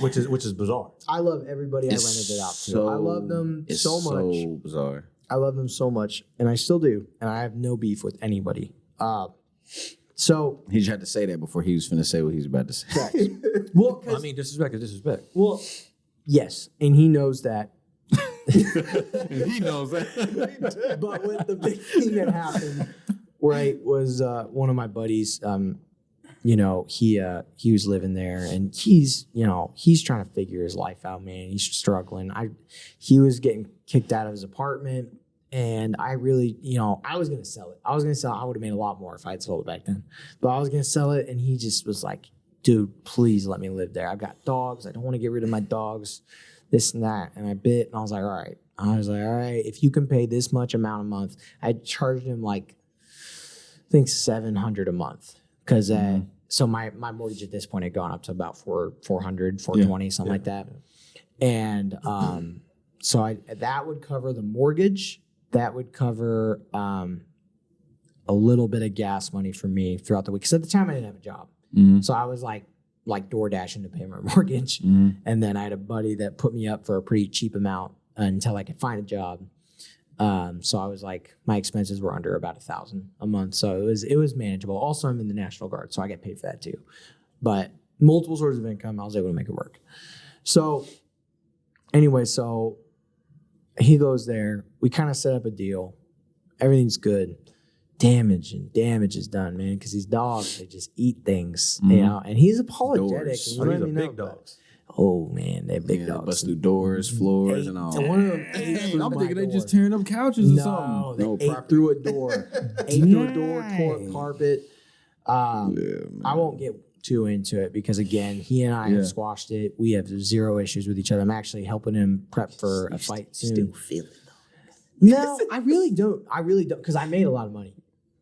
which is bizarre. I love everybody I rented it out to. I love them it's so much. so bizarre. I love them so much, and I still do. And I have no beef with anybody. So, He just had to say that before he was finna say what he was about to say. well, I mean, disrespect is disrespect. well, yes, and he knows that. He knows that. But when the big thing that happened, right, was one of my buddies. he was living there, and he's trying to figure his life out, man. He's struggling. He was getting kicked out of his apartment, and I really, I was gonna sell it. I would have made a lot more if I had sold it back then, but I was gonna sell it, and he just was like, dude, please let me live there. I've got dogs. I don't want to get rid of my dogs, this and that. And I bit, and I was like, all right, if you can pay this much amount a month. I charged him like, I think $700 a month. Cause so my mortgage at this point had gone up to about 400, 420, something like that. And so that would cover the mortgage. That would cover a little bit of gas money for me throughout the week. Cause at the time I didn't have a job. So I was like door dashing to pay my mortgage. And then I had a buddy that put me up for a pretty cheap amount until I could find a job. So I was like, my expenses were under about $1,000 a month. So it was manageable. Also, I'm in the National Guard, so I get paid for that too. But multiple sources of income, I was able to make it work. So anyway, so he goes there. We kind of set up a deal. Everything's good. Damage is done, man, because these dogs, they just eat things, and he's apologetic. These are big dogs. Oh man, they're big dogs. Bust through doors, floors, and all. And one of them ate I'm thinking they just tearing up couches or something. No, they ate through a door. Ate through a door, tore up carpet. I won't get too into it because, again, he and I have squashed it. We have zero issues with each other. I'm actually helping him prep for a fight soon. Still feel it, though. No, I really don't, because I made a lot of money.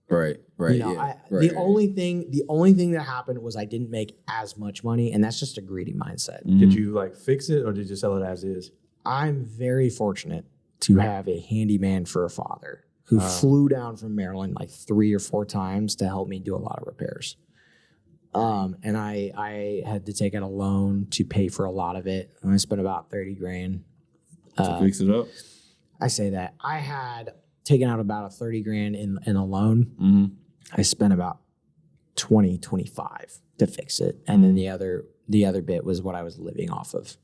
Right. The only thing that happened was I didn't make as much money, and that's just a greedy mindset. Did you like fix it, or did you sell it as is? I'm very fortunate to have a handyman for a father who flew down from Maryland like 3 or 4 times to help me do a lot of repairs. And I had to take out a loan to pay for a lot of it. And I spent about $30,000 to fix it up. I say that I had taken out about $30,000 in a loan. I spent about 25 to fix it, and then the other bit was what I was living off of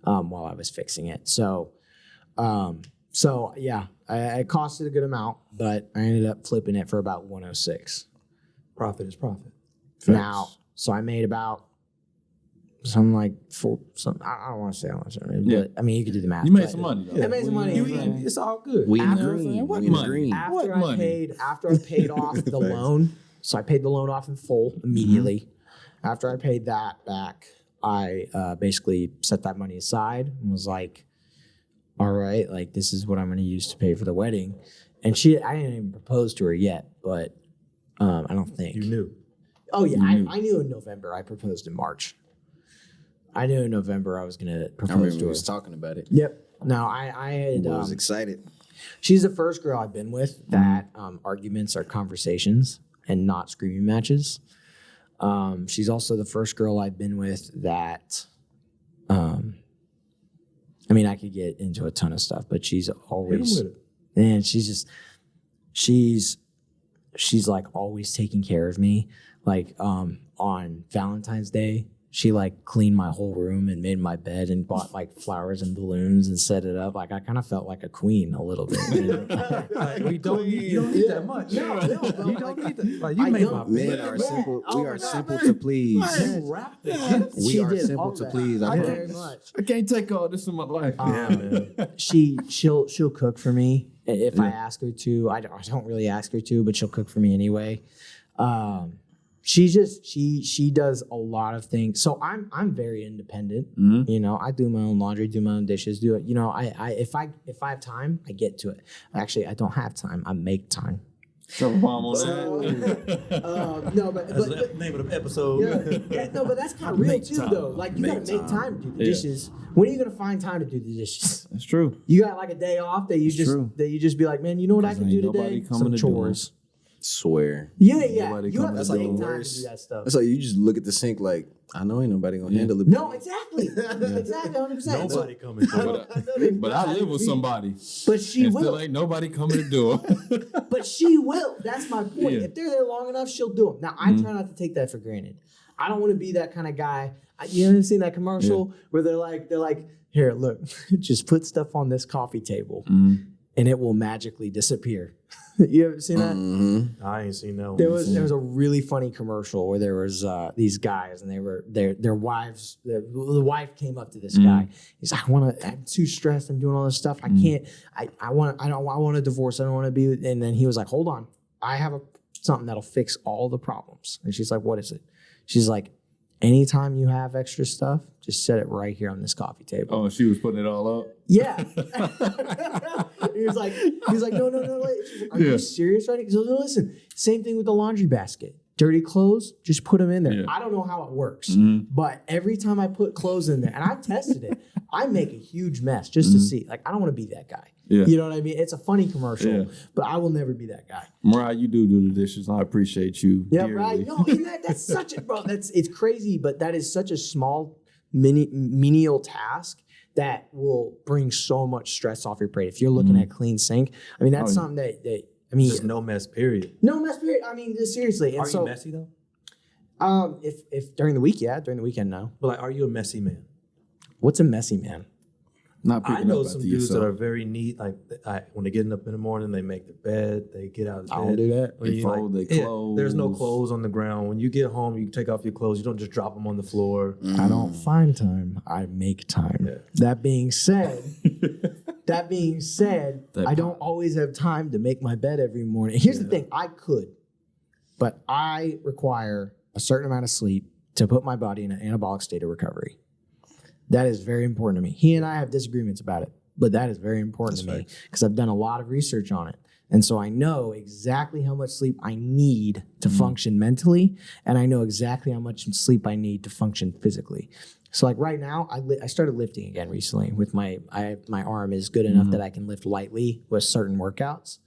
while I was fixing it. So yeah, it costed a good amount, but I ended up flipping it for about 106. Profit is profit. Now, so I made about something like I don't want to say how much, but I mean, you could do the math. You made some money, though. I made some money. It's all good. After I paid off the loan, so I paid the loan off in full immediately. After I paid that back, I basically set that money aside and was like, all right, like this is what I'm going to use to pay for the wedding. And I didn't even propose to her yet, but I don't think. You knew. Oh, yeah. I knew in November. I proposed in March. I knew in November I was going to propose to her. I remember we was talking about it. Yep. No, I was excited. She's the first girl I've been with that arguments are conversations and not screaming matches. She's also the first girl I've been with that, I mean, I could get into a ton of stuff, but she's always, and she's like always taking care of me. Like on Valentine's Day, she like cleaned my whole room and made my bed and bought like flowers and balloons and set it up. Like I kind of felt like a queen a little bit. You know? You don't need that much. No, you don't need that. Like you made my men are simple. We are simple to please. We are simple to please. I very much. I can't take all this in my life. She'll cook for me if I ask her to. I don't really ask her to, but she'll cook for me anyway. She does a lot of things. So I'm very independent. You know, I do my own laundry, do my own dishes, do it. You know, if I have time, I get to it. Actually, I don't have time. I make time. Drop a bomb on that. No, but that's the name of the episode. Yeah, no, but that's kind of real too, though. Like you gotta make time to do the dishes. When are you gonna find time to do the dishes? That's true. You got like a day off that you just be like, man, you know what I can do today? Some chores. Swear. Yeah. Nobody You have coming to to make do time to do that stuff. That's like you just look at the sink like, I know ain't nobody gonna handle it. No, exactly. Exactly, 100%. Nobody coming to But I live with somebody. But she and will. still ain't nobody coming to do it. But she will. That's my point. Yeah. If they're there long enough, she'll do them. Now, I try not to take that for granted. I don't want to be that kind of guy. You haven't seen that commercial where they're like, here, look, just put stuff on this coffee table. and it will magically disappear. You ever seen that? Mm-hmm. I ain't seen that one. There was a really funny commercial where there was these guys and they were their wives. The wife came up to this guy. He's like, I'm too stressed. I'm doing all this stuff. I can't. I want a divorce. I don't want to be. And then he was like, hold on. I have something that'll fix all the problems. And she's like, what is it? She's like, anytime you have extra stuff, just set it right here on this coffee table. Oh, she was putting it all up? Yeah. he was like, no. Are you serious right now? He goes, no, listen, same thing with the laundry basket. Dirty clothes, just put them in there. Yeah. I don't know how it works, but every time I put clothes in there, and I've tested it, I make a huge mess just to see. Like, I don't want to be that guy. Yeah. You know what I mean? It's a funny commercial, but I will never be that guy. Mariah, you do the dishes. I appreciate you. Yeah, dearly. right. No, that's such a, bro, it's crazy, but that is such a small, menial task that will bring so much stress off your plate. If you're looking at clean sink, I mean, that's something that I mean, just no mess, period. No mess, period. I mean, seriously. And are you messy though? If during the week, yeah. During the weekend, no. But like, are you a messy man? What's a messy man? Not I know some dudes that are very neat. Like when they get up in the morning, they make the bed. They get out of bed. I don't do that. They fold their clothes. There's no clothes on the ground. When you get home, you take off your clothes. You don't just drop them on the floor. I don't find time. I make time. Yeah. That being said, I don't always have time to make my bed every morning. Here's the thing. I could, but I require a certain amount of sleep to put my body in an anabolic state of recovery. That is very important to me. He and I have disagreements about it, but that is very important to me because I've done a lot of research on it. And so I know exactly how much sleep I need to function mentally, and I know exactly how much sleep I need to function physically. So like right now, I started lifting again recently with my arm is good enough that I can lift lightly with certain workouts.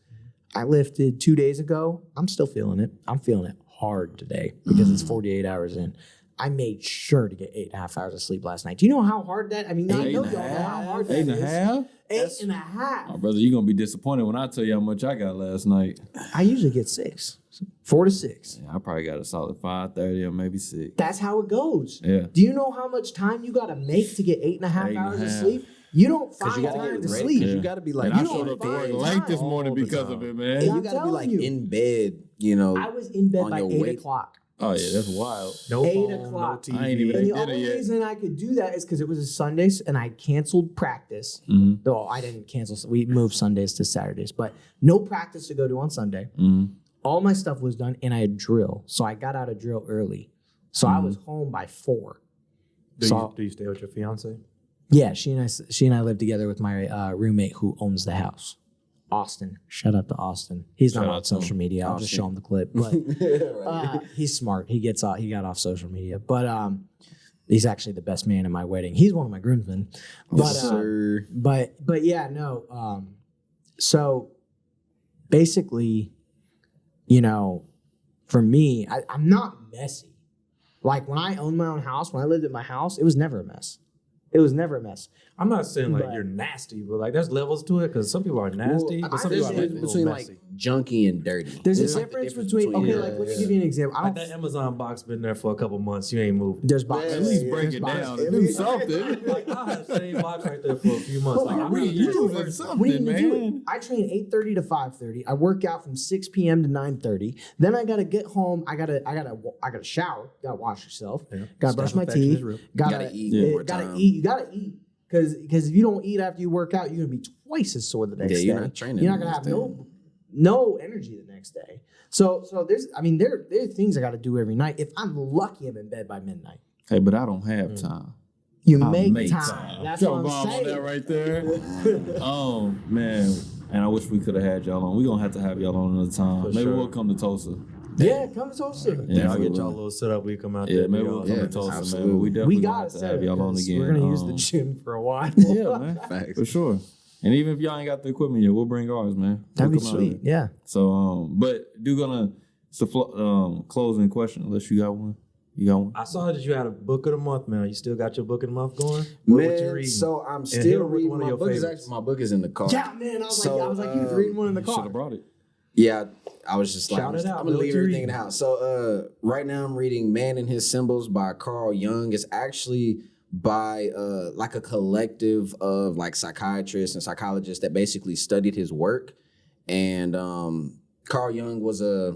I lifted 2 days ago. I'm still feeling it. I'm feeling it hard today because it's 48 hours in. I made sure to get 8.5 hours of sleep last night. Do you know how hard that? I mean, I know y'all know how hard that is. 8.5? 8.5. Oh, brother, you're going to be disappointed when I tell you how much I got last night. I usually get 6, 4 to 6. Yeah, I probably got a solid 5:30 or maybe 6. That's how it goes. Yeah. Do you know how much time you got to make to get 8.5 hours of sleep? You don't find time to sleep. Because you got to be like, I showed up to work late this morning because of it, man. And you got to be like in bed, you know. I was in bed by 8 o'clock. Oh, yeah, that's wild. No 8 phone, o'clock. no TV. I ain't even And the dinner only yet. reason I could do that is because it was a Sunday and I canceled practice. No, I didn't cancel. We moved Sundays to Saturdays, but no practice to go to on Sunday. All my stuff was done and I had drill. So I got out of drill early. So I was home by 4. Do you stay with your fiance? Yeah, she and I live together with my roommate who owns the house. Austin. Shout out to Austin. He's not on social media. I'll just show him the clip. But he's smart. He got off social media. But he's actually the best man in my wedding. He's one of my groomsmen. But yeah, no. So basically, you know, for me, I'm not messy. Like when I owned my own house, when I lived at my house, it was never a mess. It was never a mess. I'm not saying like you're nasty, but like there's levels to it because some people are nasty, but some people are like between like junky and dirty. There's a difference between like let me give you an example. Like that Amazon box been there for a couple months. You ain't moved. There's boxes. At least break it down and do something. Like I had the same box right there for a few months. Well, Like, We using something, man. I train 8:30 to 5:30. I work out from 6 p.m. to 9:30. Then I gotta get home. I gotta shower. Gotta wash yourself. Yeah. Gotta brush my teeth. Gotta eat. Gotta eat. You gotta eat. Because if you don't eat after you work out, you're gonna be twice as sore the next day. You're not training. You're not gonna have no energy the next day. So there are things I gotta do every night. If I'm lucky, I'm in bed by midnight. Hey, but I don't have time. You make time. That's what I'm saying. On that right there. Oh man, and I wish we could have had y'all on. We're gonna have to have y'all on another time. Maybe we'll come to Tulsa. Yeah, come to Tulsa. Yeah, I'll get y'all a little set up. We come out there. Yeah, maybe we'll come to Tulsa, absolutely. man. We definitely gotta have to have y'all on again. We're gonna use the gym for a while. Yeah, man. Facts. For sure. And even if y'all ain't got the equipment yet, we'll bring ours, man. That'd We'll be come out sweet. there. Yeah. So, but closing question, unless you got one. You got one? I saw that you had a book of the month, man. You still got your book of the month going? What you reading? So I'm hit still them with reading one of my your book. favorites. My book is in the car. Yeah, man. I was like, you was reading one in the Should car. have brought it. Yeah, I was just like, Shout it out, I'm gonna man. leave What you everything in reading? the house. So right now I'm reading Man and His Symbols by Carl Jung. It's actually by like a collective of like psychiatrists and psychologists that basically studied his work. And Carl Jung was I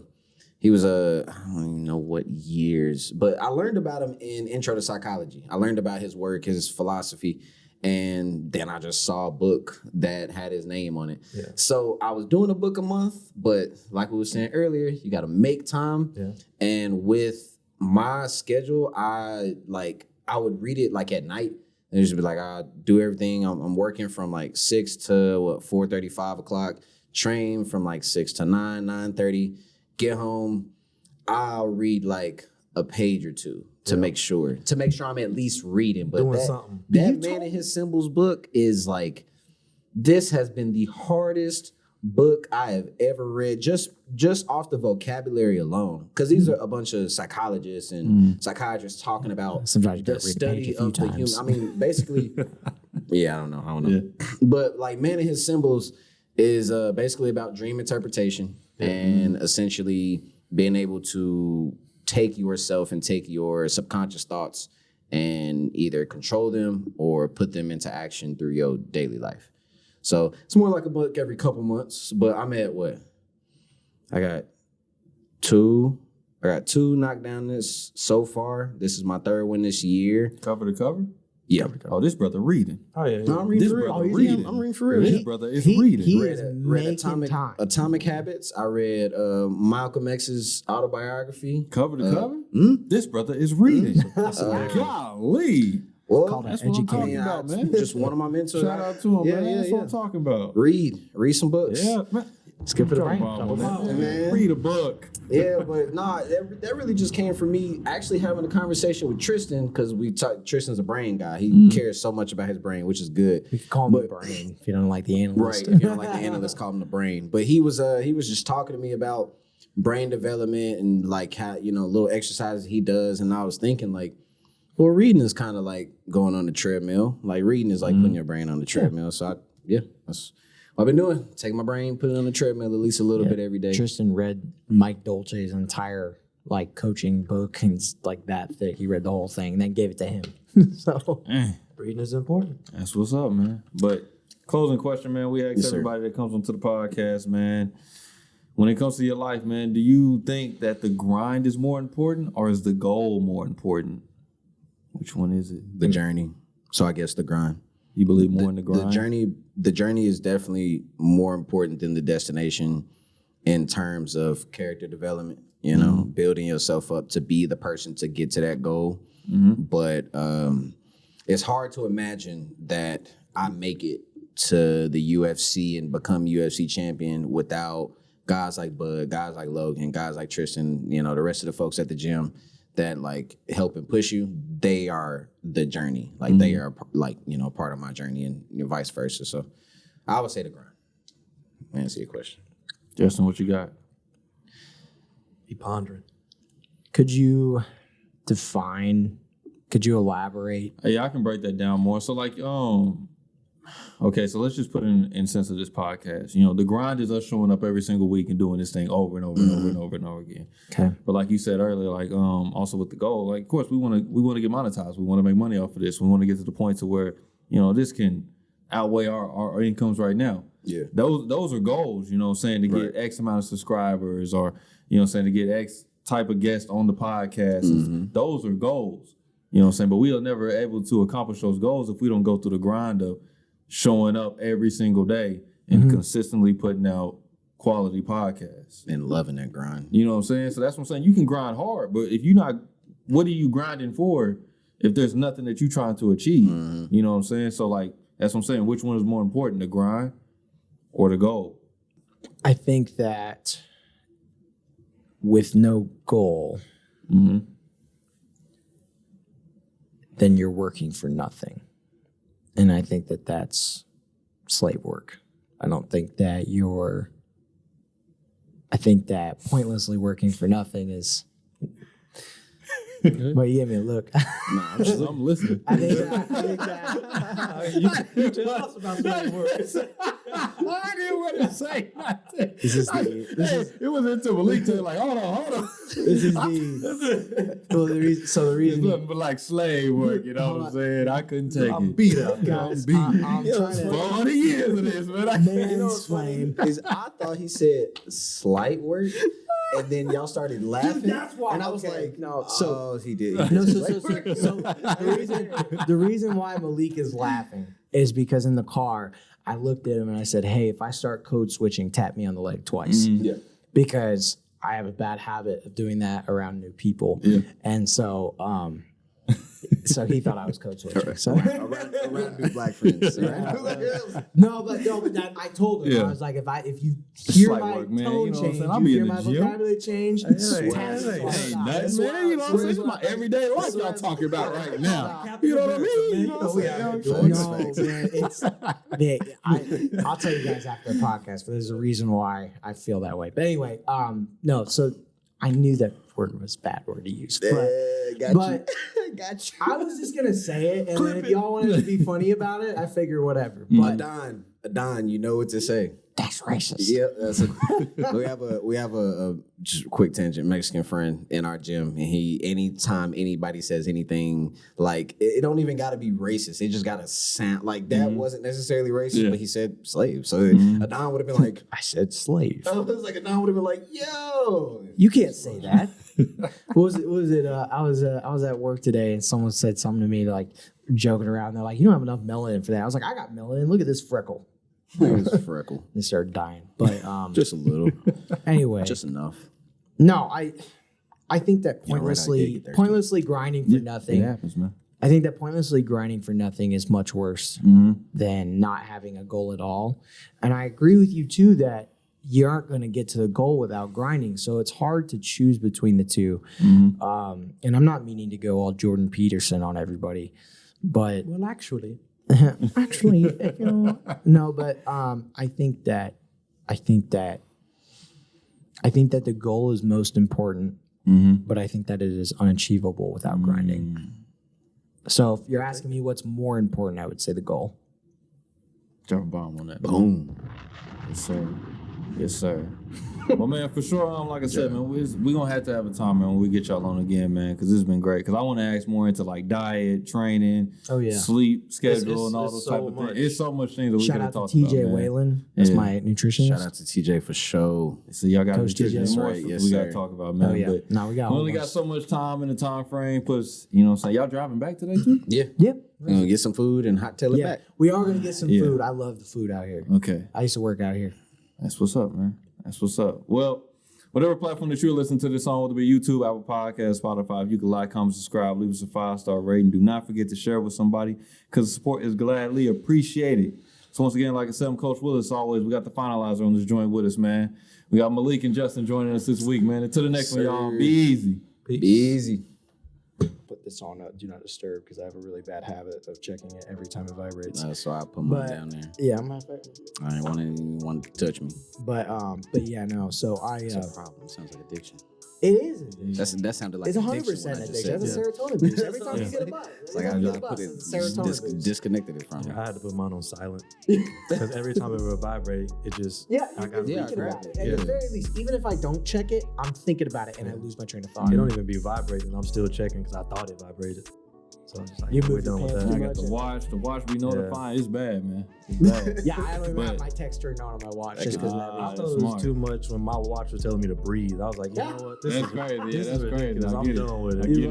don't even know what years, but I learned about him in Intro to Psychology. I learned about his work, his philosophy, and then I just saw a book that had his name on it. Yeah. So I was doing a book a month, but like we were saying earlier, you got to make time. Yeah. And with my schedule, I would read it like at night. And just be like, I do everything. I'm working from like 6 to 4:30, 5 o'clock. Train from like 6 to 9, 9:30. Get home. I'll read like a page or two to make sure I'm at least reading. But doing something. That Man and His Symbols book is like, this has been the hardest book I have ever read, just off the vocabulary alone. Because these are a bunch of psychologists and psychiatrists talking about the study of the human. I mean, basically, I don't know. Yeah. But like Man and His Symbols is basically about dream interpretation and essentially being able to take yourself and take your subconscious thoughts and either control them or put them into action through your daily life. So it's more like a book every couple months, but I'm at what? I got two knocked down this so far. This is my third one this year. Cover to cover? Yeah. Oh, this brother reading. Oh, yeah. No, I'm reading for real. I'm reading for real. This brother is reading. He read Atomic Habits. I read Malcolm X's autobiography. Cover to cover? This brother is reading. Golly. Well, that's what I'm talking about, man. Just one of my mentors. Shout out to him, man. That's what I'm talking about. Read some books. Yeah, man. Skip for the brain. Man. Read a book. Yeah, but that really just came from me actually having a conversation with Tristan, because Tristan's a brain guy. He cares so much about his brain, which is good. We can call him the brain if you don't like the analyst. Right, if you don't like the analyst, call him the brain. But he was just talking to me about brain development and like how, little exercises he does, and I was thinking like, well, reading is kind of like going on the treadmill. Like reading is like putting your brain on the treadmill. So that's what I've been doing. Take my brain, put it on the treadmill at least a little bit every day. Tristan read Mike Dolce's entire like coaching book and like that thick. He read the whole thing and then gave it to him. So reading is important. That's what's up, man. But closing question, man. We ask everybody that comes onto the podcast, man. When it comes to your life, man, do you think that the grind is more important or is the goal more important? Which one is it? The journey. So I guess the grind. You believe more in the grind? The journey is definitely more important than the destination in terms of character development, building yourself up to be the person to get to that goal. But it's hard to imagine that I make it to the UFC and become UFC champion without guys like Bud, guys like Logan, guys like Tristan, the rest of the folks at the gym that like help and push you. They are the journey. Like they are like, part of my journey and vice versa. So I would say the grind. Answer your question. Justin, what you got? Be pondering. Could you elaborate? Yeah, I can break that down more. So like, okay, so let's just put it in sense of this podcast. The grind is us showing up every single week and doing this thing over and over and over and over and over again. Okay. But like you said earlier, like also with the goal, like of course we want to get monetized. We want to make money off of this. We want to get to the point to where this can outweigh our incomes right now. Yeah. Those are goals. To get X amount of subscribers or to get X type of guest on the podcast. Those are goals. But we are never able to accomplish those goals if we don't go through the grind of showing up every single day and consistently putting out quality podcasts. And loving that grind. You know what I'm saying? So that's what I'm saying. You can grind hard, but if you're not, what are you grinding for if there's nothing that you're trying to achieve? You know what I'm saying? So like, that's what I'm saying. Which one is more important, the grind or the goal? I think that with no goal, then you're working for nothing. And I think that that's slave work. I think that pointlessly working for nothing is. But you gave me a look. I'm listening. I think that you tell us about slave work. I didn't want to say nothing. It was into Malik to like, hold on. This is the well, the reason It's nothing but like slave work, you know what I'm saying? I couldn't take I'm it. beat up, guys. guys. I'm trying to 400 years of this, man. You know what's funny is I thought he said slight work, and then y'all started laughing. That's why. And I was okay, like, no. so he did. No, so the reason why Malik is laughing is because in the car I looked at him and I said, "Hey, if I start code switching, tap me on the leg twice." Yeah. Because I have a bad habit of doing that around new people, and so so he thought I was code switching. So around new black friends. no, but that, I told him I was like, if you hear Slight my work, man. tone You know what I'm change, saying? I'll you be hear in the my gym. vocabulary change, Hey, tap me nothing, on the side. man. You know what I'm saying? It's my everyday life y'all talking about right now. You know what I mean? You know what I'm saying? No, man, it's I'll tell you guys after the podcast, but there's a reason why I feel that way. But anyway, no, so I knew that word was a bad word to use. But Got you. I was just gonna say it, and then if y'all wanted to be funny about it, I figure whatever. But Adon, you know what to say. that's racist. Yep, we have a just a quick tangent Mexican friend in our gym, and anytime anybody says anything like it don't even got to be racist, it just got to sound like that wasn't necessarily racist, but he said slave, so Adon would have been like, I said slave. it was like Adon would have been like, yo, You can't say that. What was it? I was at work today, and someone said something to me like joking around. They're like, "You don't have enough melanin for that." I was like, "I got melanin. Look at this freckle." it was freckle, They started dying. But just a little, anyway, just enough. no, I think that Yeah, right, I did pointlessly get there, pointlessly grinding for It nothing. happens, man. I think that pointlessly grinding for nothing is much worse than not having a goal at all. And I agree with you too that you aren't going to get to the goal without grinding. So it's hard to choose between the two. And I'm not meaning to go all Jordan Peterson on everybody, but Well, actually, no, but I think that the goal is most important, but I think that it is unachievable without grinding. So if you're asking me what's more important, I would say the goal. Drop a bomb on that. Boom. Yes, sir. Yes, sir. Well, man, for sure, like I said, man, we're going to have a time, man, when we get y'all on again, man, because this has been great. Because I want to ask more into, like, diet, training, sleep, schedule, and all those type of things. It's so much things that we could have talked about, Shout out to TJ Whalen. That's my nutritionist. Shout out to TJ for sure. So y'all got Coach TJ. nutrition more Right, yes, we got to sir. talk about, man. Oh, yeah. But No, we only got so much time in the time frame. Plus, you know what I'm saying? Y'all driving back today, too? Yeah. Yeah. We're gonna get some food and hot tail it back. We are going to get some food. I love the food out here. Okay. I used to work out here. That's what's up, man. That's what's up. Well, whatever platform that you're listening to this on, whether it be YouTube, Apple Podcasts, Spotify, if you can like, comment, subscribe, leave us a 5-star rating. Do not forget to share with somebody because the support is gladly appreciated. So once again, like I said, I'm Coach Williz. Always, we got the finalizer on this joint with us, man. We got Malik and Justin joining us this week, man. Until the next one, y'all. Be easy. Be easy. Put this on Do Not Disturb because I have a really bad habit of checking it every time it vibrates. That's why I put mine down there. Yeah, I'm not. I didn't want anyone to touch me. But yeah, no. So It's a problem. It sounds like addiction. it is. Addiction. That sounded like It's 100% addiction. addiction. That's a serotonin boost. Every time you get a buzz, It's like I put it, disconnected it from me. I had to put mine on silent because every time it would vibrate, it just Yeah, I got you're it. thinking about it. At Yeah. the very least, even if I don't check it, I'm thinking about it and I lose my train of thought. It don't even be vibrating. I'm still checking because I thought it vibrated. So I'm just like, You we're moved your done with pants that. I too got much. the watch. The watch be notifying. It's bad, man. It's bad. Yeah, I don't even have But- my text turned on my watch just because I thought it Smart. was too much when my watch was telling me to breathe. I was like, you know what? This That's is crazy. Yeah, this that's is crazy. ridiculous. I I'm get it. done with I it. get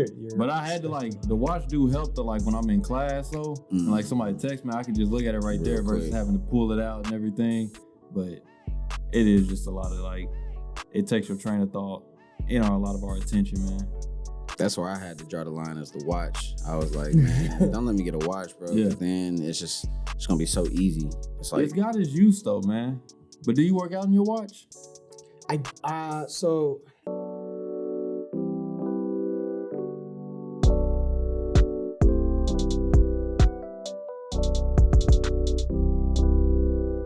it. You're But I had to the watch do help when I'm in class though. And, like somebody text me, I can just look at it right there versus quick. having to pull it out and everything. But it is just a lot of it takes your train of thought, a lot of our attention, man. That's where I had to draw the line as the watch. I was like, man, don't let me get a watch, bro. Yeah. But then it's gonna be so easy. It's like It's got its use though, man. But do you work out in your watch? so